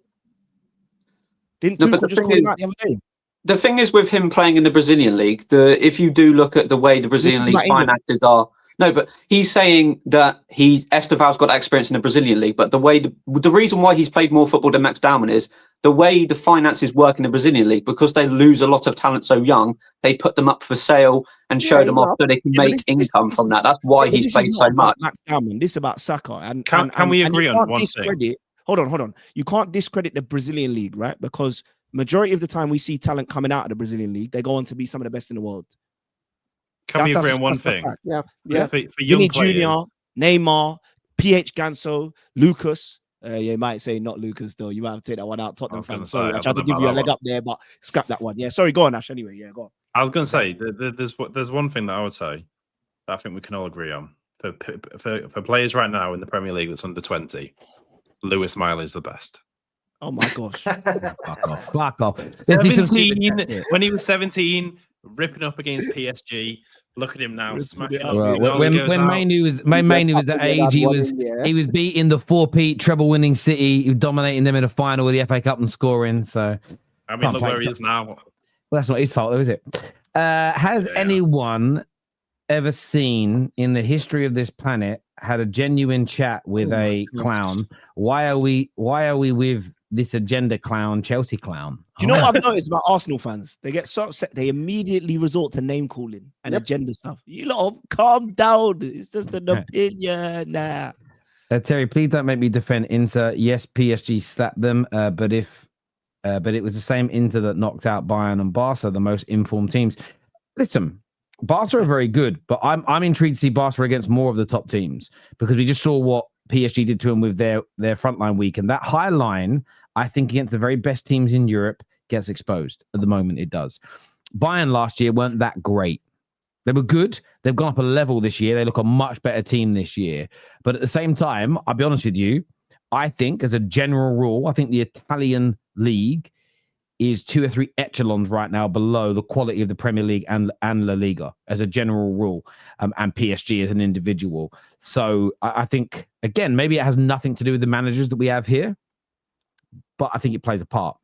Didn't Tuchel just call him out the other day? The thing is with him playing in the Brazilian league, if you do look at the way the Brazilian league finances are. No, but he's saying that Estevão's got experience in the Brazilian league, but the reason why he's played more football than Max Dowman is the way the finances work in the Brazilian league, because they lose a lot of talent so young, they put them up for sale and show them off so they can make income from that. That's why he's played so much. Max Dowman, this is about Saka. And can we agree on one thing? Hold on. You can't discredit the Brazilian league, right? Because majority of the time we see talent coming out of the Brazilian league, they go on to be some of the best in the world. Can we agree on one thing? Yeah. For young Vinny players, Jr., Neymar, PH Ganso, Lucas. You might say not Lucas though. You might have to take that one out. Tottenham fans. Sorry, I tried to give you a leg up there, but scrap that one. Yeah, sorry. Go on, Ash. Anyway, yeah, go on. I was going to say there's one thing that I would say that I think we can all agree on for players right now in the Premier League that's under 20. Lewis Miley is the best. Oh my gosh! Fuck off. 17 when he was 17. Ripping up against PSG. Look at him now, smashing up. When Mainu was at age, he was beating the 4-peat treble-winning City, he was dominating them in the final of the FA Cup and scoring. So, I mean, look where he is now. Well, that's not his fault, though, is it? Has anyone ever seen in the history of this planet had a genuine chat with a clown? Why are we with this agenda clown, Chelsea clown? Do you know what I've noticed about Arsenal fans? They get so upset, they immediately resort to name calling and agenda stuff. You lot, calm down. It's just an opinion. Nah. Terry, please don't make me defend Inter. Yes, PSG slapped them, but it was the same Inter that knocked out Bayern and Barca, the most informed teams. Listen, Barca are very good, but I'm intrigued to see Barca against more of the top teams because we just saw what PSG did to them with their frontline week, and that high line, I think, against the very best teams in Europe gets exposed. At the moment, it does. Bayern last year weren't that great. They were good. They've gone up a level this year. They look a much better team this year. But at the same time, I'll be honest with you, I think as a general rule, I think the Italian league is 2 or 3 echelons right now below the quality of the Premier League and La Liga as a general rule, and PSG as an individual. So I think, again, maybe it has nothing to do with the managers that we have here, but I think it plays a part.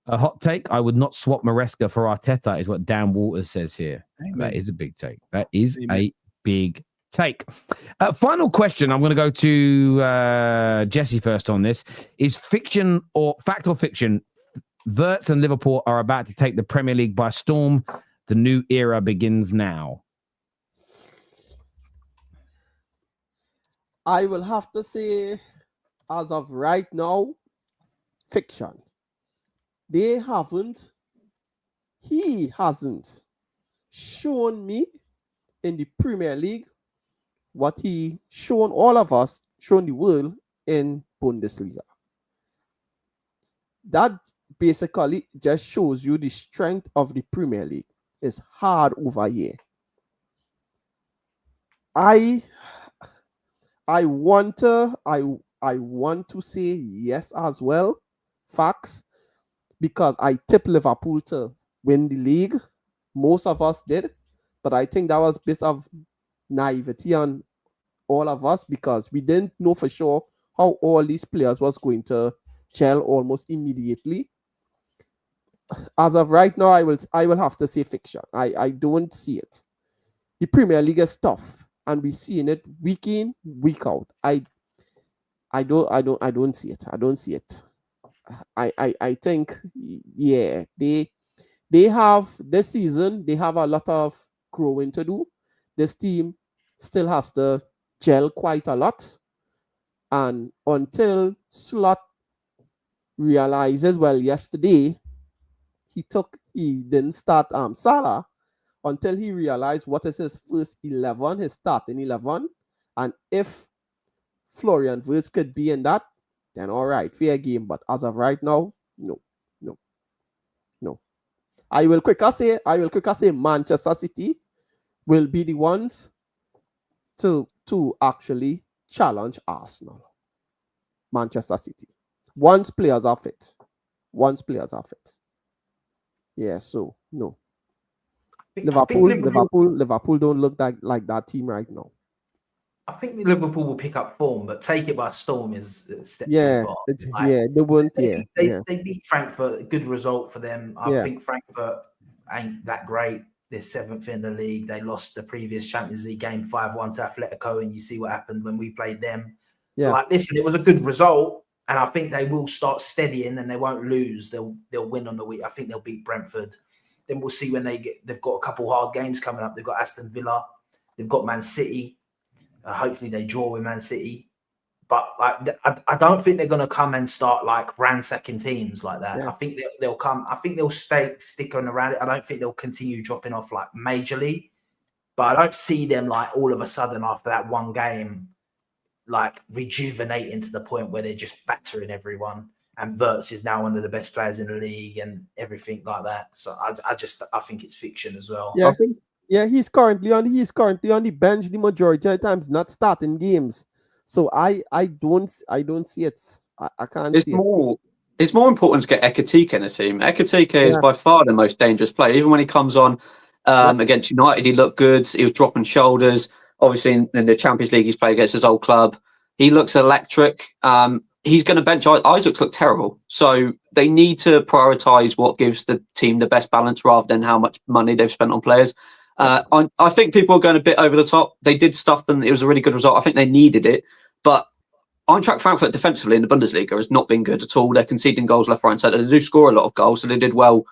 A hot take: I would not swap Maresca for Arteta, is what Dan Waters says here. Amen. That is a big take. That is a big take. Final question. I'm going to go to Jesse first on this. Is fiction or fact or fiction? Wirtz and Liverpool are about to take the Premier League by storm. The new era begins now. I will have to say, as of right now, fiction. He hasn't shown me in the Premier League what he shown all of us, shown the world in Bundesliga. That basically just shows you the strength of the Premier League. It's hard over here. I want to say yes as well, facts, because I tipped Liverpool to win the league. Most of us did, but I think that was a bit of naivety on all of us because we didn't know for sure how all these players was going to gel almost immediately. As of right now, I will have to say fiction. I don't see it. The Premier League is tough, and we're seeing it week in, week out. I don't see it. I don't see it. I think, yeah, they have this season, they have a lot of growing to do. This team still has to gel quite a lot. And until Slot realizes, well, yesterday he didn't start Salah until he realized what is his first 11, his starting 11. And if Florian Wirtz could be in that, then all right, fair game. But as of right now, no. I will quicker say Manchester City will be the ones to actually challenge Arsenal. Manchester City. Once players are fit. Yeah, so no. Liverpool don't look like that team right now. I think Liverpool will pick up form, but take it by storm is a step too far. They won't. They beat Frankfurt, a good result for them. I think Frankfurt ain't that great. They're 7th in the league. They lost the previous Champions League game 5-1 to Atletico, and you see what happened when we played them. So, listen, it was a good result, and I think they will start steadying and they won't lose. They'll win on the week. I think they'll beat Brentford. Then we'll see when they've got a couple hard games coming up. They've got Aston Villa. They've got Man City. Hopefully they draw with Man City, but I don't think they're going to come and start ransacking teams like that. I think they'll come. I think they'll stick on around it. I don't think they'll continue dropping off majorly, but I don't see them all of a sudden after that one game rejuvenating to the point where they're just battering everyone. And Wirtz is now one of the best players in the league and everything like that. So I think it's fiction as well. Yeah, I think. Yeah, he's currently on the bench the majority of the times, not starting games. So I don't see it. I can't see it. It's more important to get Ekitike in the team. Ekitike is by far the most dangerous player. Even when he comes on against United, he looked good. He was dropping shoulders. Obviously, in the Champions League, he's played against his old club. He looks electric. He's going to bench. Isaac's look terrible. So they need to prioritise what gives the team the best balance rather than how much money they've spent on players. I think people are going a bit over the top. They did stuff them. It was a really good result. I think they needed it. But Eintracht Frankfurt defensively in the Bundesliga has not been good at all. They're conceding goals left, right, and centre. They do score a lot of goals, so they did well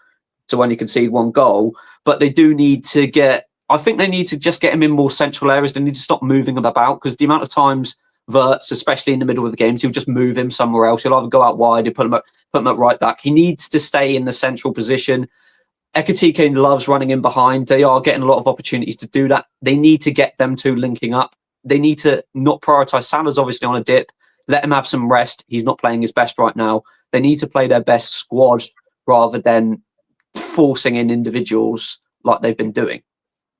to only concede one goal. But they do need to I think they need to just get him in more central areas. They need to stop moving him about because the amount of times Wirtz, especially in the middle of the games, he'll just move him somewhere else. He'll either go out wide or put him up right back. He needs to stay in the central position. Ekitike loves running in behind. They are getting a lot of opportunities to do that. They need to get them two linking up. They need to not prioritise. Salah's obviously on a dip. Let him have some rest. He's not playing his best right now. They need to play their best squad rather than forcing in individuals like they've been doing.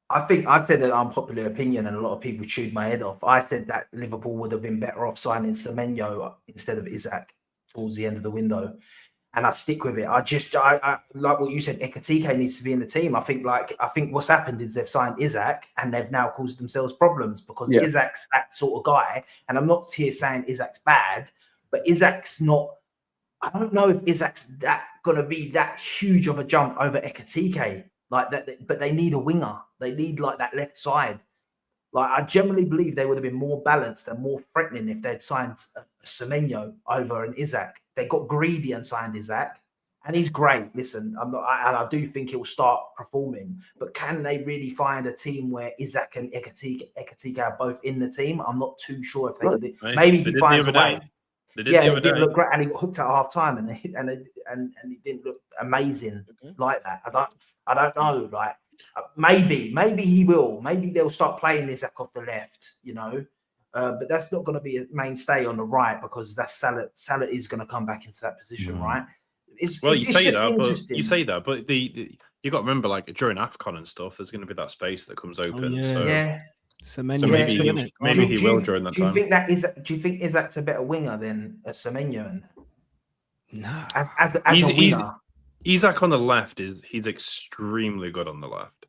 I think I said an unpopular opinion and a lot of people chewed my head off. I said that Liverpool would have been better off signing Semenyo instead of Isaac towards the end of the window. And I stick with it. I like what you said. Ekitike needs to be in the team. I think what's happened is they've signed Isaac and they've now caused themselves problems because Isaac's that sort of guy. And I'm not here saying Isaac's bad, but Isaac's not. I don't know if Isak's that going to be that huge of a jump over Ekitike like that, but they need a winger. They need like that left side. Like I generally believe they would have been more balanced and more threatening if they'd signed Semenyo over an Isak. They got greedy and signed Isak, and he's great. Listen, and I do think he'll start performing. But can they really find a team where Isak and Ekitike are both in the team? I'm not too sure if they can do. Maybe he finds a way. He didn't look great, and he got hooked at half time, and he didn't look amazing like that. I don't know. Like maybe he will. Maybe they'll start playing Isak off the left. But that's not going to be a mainstay on the right because that's Salah. Salah is going to come back into that position, right? You say that, but you got to remember, like during AFCON and stuff, there's going to be that space that comes open. So maybe he will during that time. Do you think Isak's a better winger than Semenyo? No, as a winger, Isak on the left he's extremely good on the left.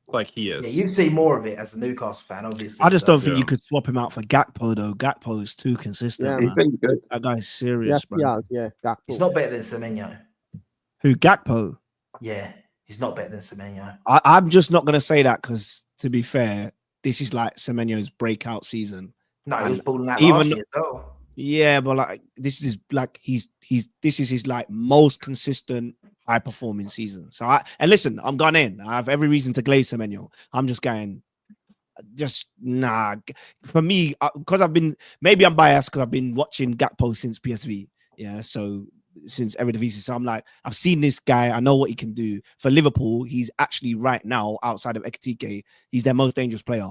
Like he is. Yeah, you see more of it as a Newcastle fan, obviously. I just don't think you could swap him out for Gakpo though. Gakpo is too consistent. Yeah, he's been good. That guy's serious, bro. Yeah, Gakpo. He's not better than Semenyo. Who, Gakpo? Yeah, he's not better than Semenyo. I'm just not gonna say that because, to be fair, this is like Semenyo's breakout season. No, he was balling out last year as well. Yeah, but like this is his like most consistent high performing season. So listen, I'm gone in. I have every reason to glaze Semenyo. I'm just going, for me, because maybe I'm biased because I've been watching Gakpo since PSV. Yeah, so since Eredivisie. So I'm like, I've seen this guy. I know what he can do for Liverpool. He's actually right now outside of Ekitike, he's their most dangerous player.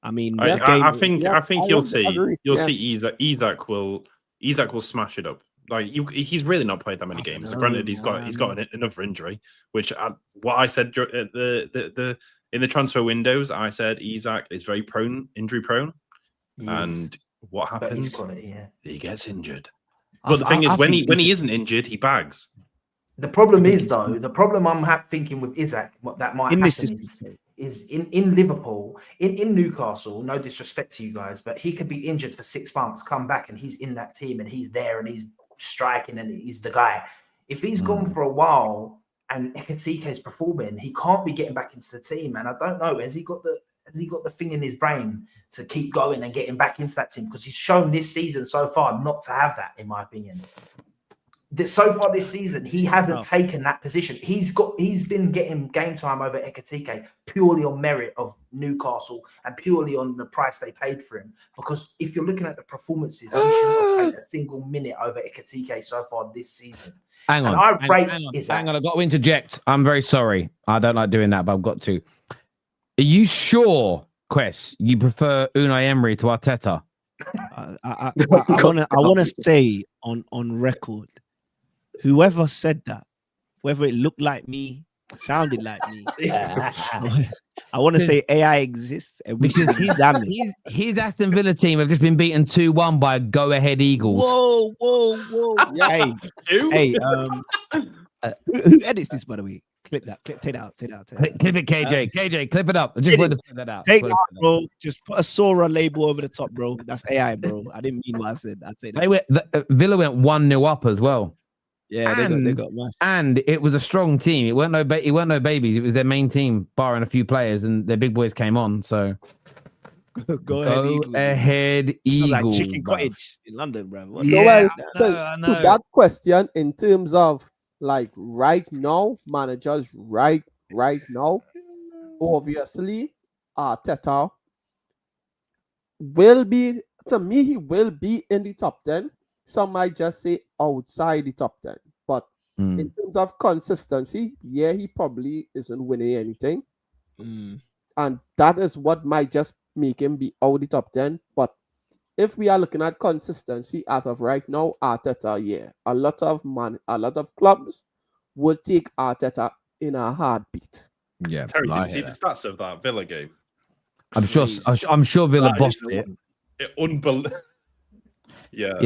I mean, I think you'll see Isak will smash it up. Like he's really not played that many games. So granted, he's got another injury, which what I said in the transfer windows, I said Isak is very injury prone, and what happens? He gets injured. But the thing is, when he isn't injured, he bags. The problem is though, I'm thinking with Isak, what that might happen is in Liverpool, in Newcastle, no disrespect to you guys, but he could be injured for 6 months, come back and he's in that team and he's there and he's striking and he's the guy. If he's gone for a while and Ekitike is performing, he can't be getting back into the team. And I don't know, has he got the thing in his brain to keep going and getting back into that team? Because he's shown this season so far not to have that, in my opinion. So far this season, he hasn't taken that position. He's been getting game time over Ekitike purely on merit of Newcastle and purely on the price they paid for him. Because if you're looking at the performances, he shouldn't have played a single minute over Ekitike so far this season. Hang on, I've got to interject. I'm very sorry. I don't like doing that, but I've got to. Are you sure, Kwess, you prefer Unai Emery to Arteta? I want to say on record, whoever said that, whether it looked like me, sounded like me, I want to say AI exists because his Aston Villa team have just been beaten 2-1 by Go Ahead Eagles. Whoa! Hey, who edits this, by the way? Clip that. Take it out. Clip it, KJ. KJ, clip it up. I just wanted to put that out. Take that, bro. Just put a Sora label over the top, bro. That's AI, bro. I didn't mean what I said. I'd say that. Villa went 1-0 up as well. Yeah, they got mashed. And it was a strong team. It weren't no babies. It was their main team, barring a few players, and their big boys came on. So go ahead, Eagles. Like Chicken Cottage in London, bro. To that question, in terms of like right now, managers right now, obviously, Arteta will be, to me, he will be in the top 10. Some might just say outside the top 10. But in terms of consistency, yeah, he probably isn't winning anything. And that is what might just make him be out the top 10. But if we are looking at consistency as of right now, Arteta, yeah, a lot of clubs would take Arteta in a heartbeat. Yeah, Terry, did you see the stats of that Villa game? I'm sure Villa bossed it. Unbelievable. Yeah.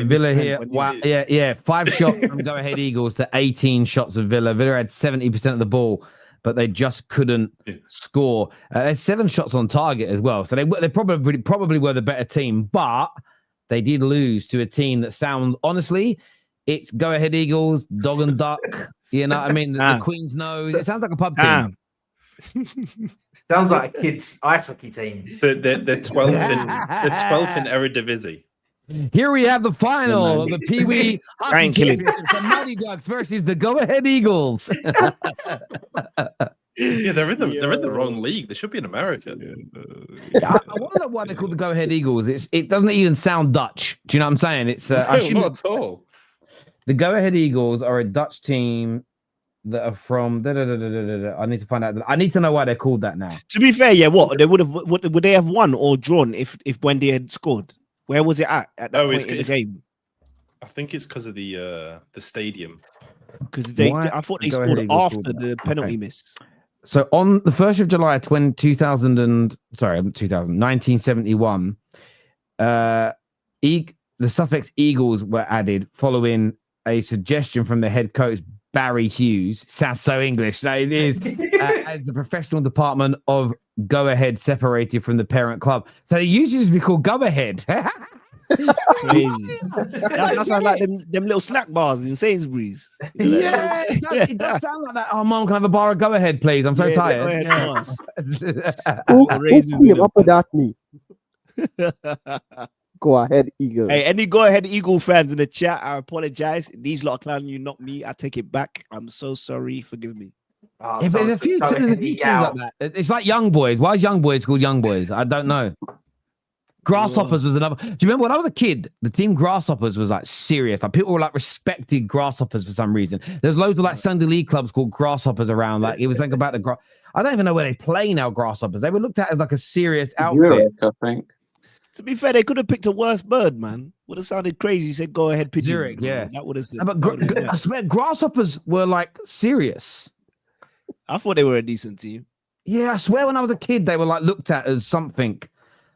Villa here. Wow. Yeah. 5 shots from Go Ahead Eagles to 18 shots of Villa. Villa had 70% of the ball, but they just couldn't score. They had 7 shots on target as well. So they probably were the better team, but they did lose to a team that sounds, honestly, It's Go Ahead Eagles, Dog and Duck. You know what I mean? The Queen's Nose. It sounds like a pub team. Sounds like a kids' ice hockey team. The 12th in the 12th in Eredivisie. Here we have the final of the Pee Wee Hockey Championships. The Mighty Ducks versus the Go Ahead Eagles. Yeah, they're in the wrong league. They should be in America. I want to know why they call the Go Ahead Eagles. It doesn't even sound Dutch. Do you know what I'm saying? It's not at all. The Go Ahead Eagles are a Dutch team that are from. I need to find out. I need to know why they're called that now. To be fair, yeah, what they would they have won or drawn if Wendy had scored? Where was it at that point in the game? I think it's because of the stadium. Because I thought they scored after the penalty miss. So on the 1st of July, 1971, the suffix Eagles were added following a suggestion from the head coach, Barry Hughes. Sounds so English. No, it is. As the professional department of Go Ahead separated from the parent club. So it used to be called Go Ahead. Crazy. That sounds like them little snack bars in Sainsbury's. Yeah, it does sound like that. Oh, Mom, can I have a bar of Go Ahead, please? I'm so tired. Who came up with that knee? Go Ahead Eagle. Hey, any Go Ahead Eagle fans in the chat, I apologize. These lot are clowning you, not me. I take it back. I'm so sorry. Forgive me. Yeah, but there's a few things like that. It's like Young Boys. Why is Young Boys called Young Boys? I don't know. Grasshoppers was another. Do you remember when I was a kid? The team Grasshoppers was like serious. Like people were like respected Grasshoppers for some reason. There's loads of like Sunday league clubs called Grasshoppers around. Like it was like about the I don't even know where they play now. Grasshoppers. They were looked at as like a serious outfit. Europe, I think. To be fair, they could have picked a worse bird, man. Would have sounded crazy. Said Go Ahead Pigeons. Zurich, yeah, that would have. But I swear, Grasshoppers were like serious. I thought they were a decent team. Yeah, I swear when I was a kid, they were like looked at as something.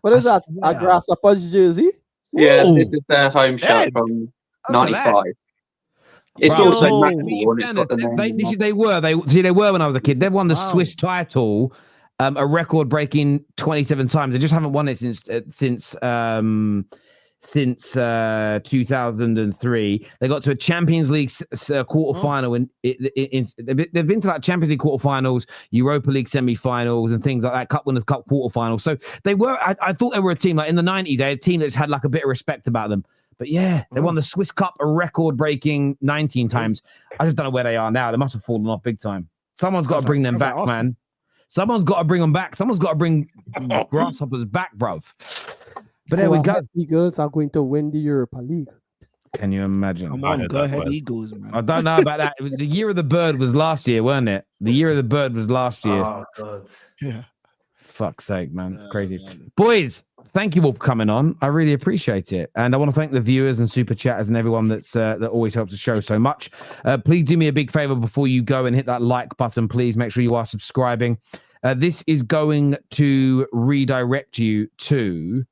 What is that? A Grasshoppers jersey? Yeah, this is their home shirt from '95. It's also they were when I was a kid. They've won the Swiss title, a record-breaking 27 times. They just haven't won it since 2003. They got to a Champions League quarterfinal, and they've been to like Champions League quarterfinals, Europa League semi-finals, and things like that. Cup Winners' Cup quarterfinals. So they were. I thought they were a team like in the '90s. They had a team that's had like a bit of respect about them. But yeah, they won the Swiss Cup a record-breaking 19 times. I just don't know where they are now. They must have fallen off big time. Someone's got to bring them back, man. Someone's got to bring them back. Someone's got to bring Grasshoppers back, bruv. But there we go. Eagles are going to win the Europa League. Can you imagine? Come on, Go Ahead Eagles, man. I don't know about that. The year of the bird was last year, weren't it? The year of the bird was last year. Oh, God. Yeah. Fuck's sake, man. It's crazy. Boys, thank you all for coming on. I really appreciate it. And I want to thank the viewers and super chatters and everyone that always helps the show so much. Please do me a big favor before you go and hit that like button. Please make sure you are subscribing. This is going to redirect you to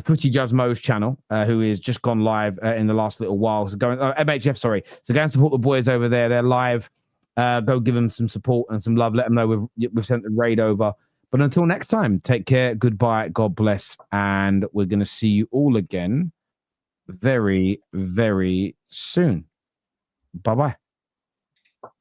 Footy Judge Mo's channel, who is just gone live in the last little while. So MHF, sorry. So go and support the boys over there. They're live. Go give them some support and some love. Let them know we've sent the raid over. But until next time, take care. Goodbye. God bless. And we're going to see you all again very, very soon. Bye-bye.